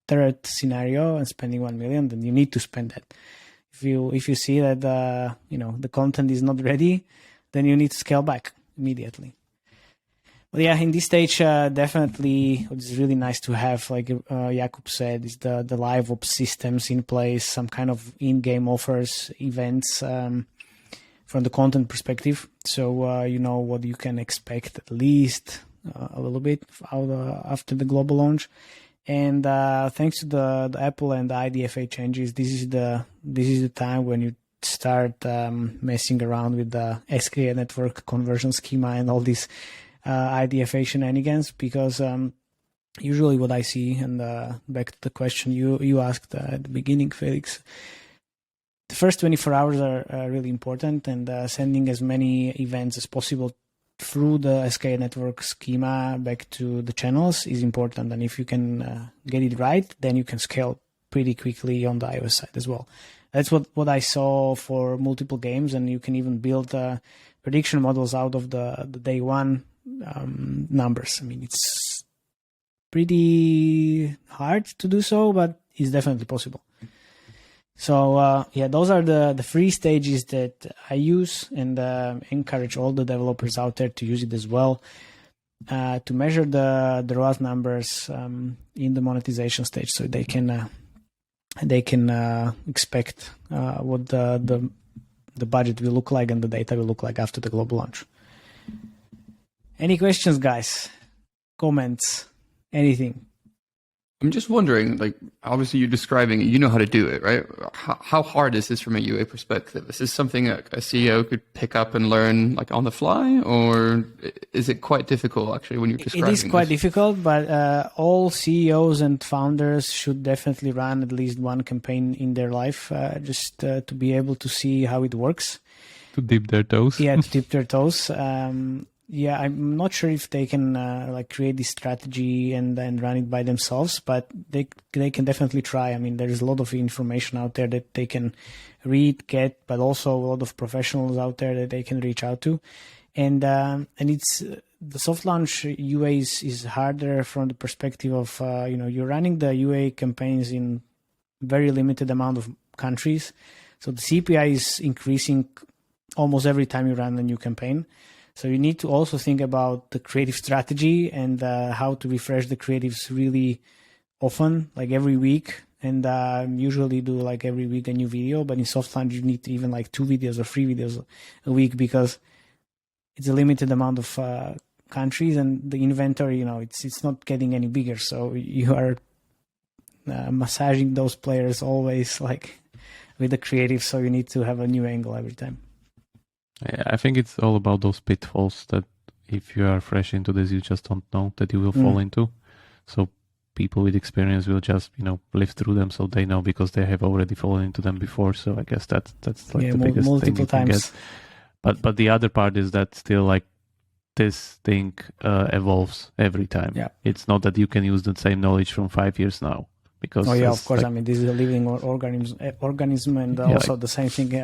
S1: third scenario and spending 1 million, then you need to spend that. If you see that the content is not ready, then you need to scale back immediately. But in this stage, definitely it's really nice to have, like Jakub said, is the live ops systems in place, some kind of in-game offers, events from the content perspective. So you know what you can expect at least a little bit after the global launch. And thanks to the Apple and the IDFA changes, this is the time when you start messing around with the SKA network conversion schema and all these IDFA shenanigans, because usually what I see, and back to the question you asked at the beginning, Felix, the first 24 hours are really important, and sending as many events as possible through the SKA network schema back to the channels is important. And if you can get it right, then you can scale pretty quickly on the iOS side as well. That's what I saw for multiple games, and you can even build prediction models out of the day one numbers. It's pretty hard to do so, but it's definitely possible. So those are the three stages that I use, and encourage all the developers out there to use it as well, to measure the ROAS numbers in the monetization stage, so they can they can expect what the budget will look like and the data will look like after the global launch. Any questions, guys? Comments? Anything?
S3: I'm just wondering, like, obviously you're describing it, you know how to do it, right? How hard is this from a UA perspective? Is this something a CEO could pick up and learn, like, on the fly? Or is it quite difficult, actually, when you're describing it?
S1: It is quite difficult, but all CEOs and founders should definitely run at least one campaign in their life, just to be able to see how it works.
S2: To dip their toes.
S1: Yeah, to dip their toes. Yeah, I'm not sure if they can like create this strategy and run it by themselves, but they can definitely try. I mean, there's a lot of information out there that they can read, get, but also a lot of professionals out there that they can reach out to. And it's the soft launch UA is harder from the perspective of you're running the UA campaigns in very limited amount of countries, so the CPI is increasing almost every time you run a new campaign. So you need to also think about the creative strategy and how to refresh the creatives really often, like every week. And usually do like every week a new video. But in soft launch, you need even like 2 videos or 3 videos a week because it's a limited amount of countries and the inventory, it's not getting any bigger. So you are massaging those players always like with the creative. So you need to have a new angle every time.
S2: Yeah, I think it's all about those pitfalls that if you are fresh into this, you just don't know that you will fall into. So people with experience will just, live through them so they know because they have already fallen into them before. So I guess that's like the biggest thing you can get. But the other part is that still like this thing evolves every time. Yeah. It's not that you can use the same knowledge from 5 years now. Because
S1: of course. Like, I mean, this is a living organism, and also the same thing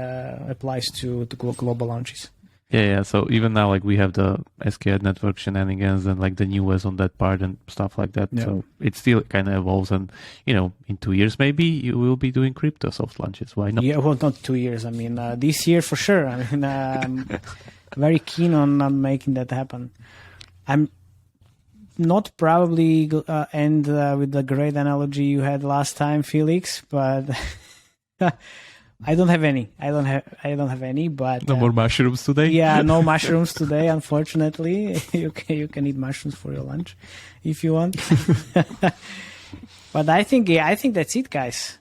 S1: applies to global launches.
S2: Yeah. So even now, like we have the SKAd network shenanigans and like the newest on that part and stuff like that. Yeah. So it still kind of evolves, and in 2 years maybe you will be doing crypto soft launches. Why not?
S1: Yeah, well, not 2 years. I mean, this year for sure. I mean, I'm very keen on making that happen. I'm not probably end with the great analogy you had last time, Felix, but I don't have any. I don't have any. But
S2: no more mushrooms today.
S1: Yeah, no mushrooms today. Unfortunately, you can eat mushrooms for your lunch if you want. But I think that's it, guys.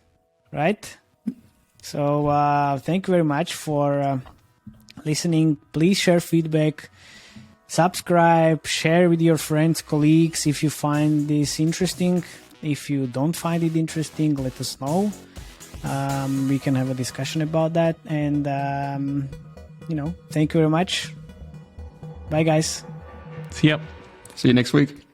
S1: Right? So thank you very much for listening. Please share feedback. Subscribe, share with your friends, colleagues if you find this interesting. If you don't find it interesting, let us know. We can have a discussion about that. And, thank you very much. Bye, guys.
S2: See ya.
S3: See you next week.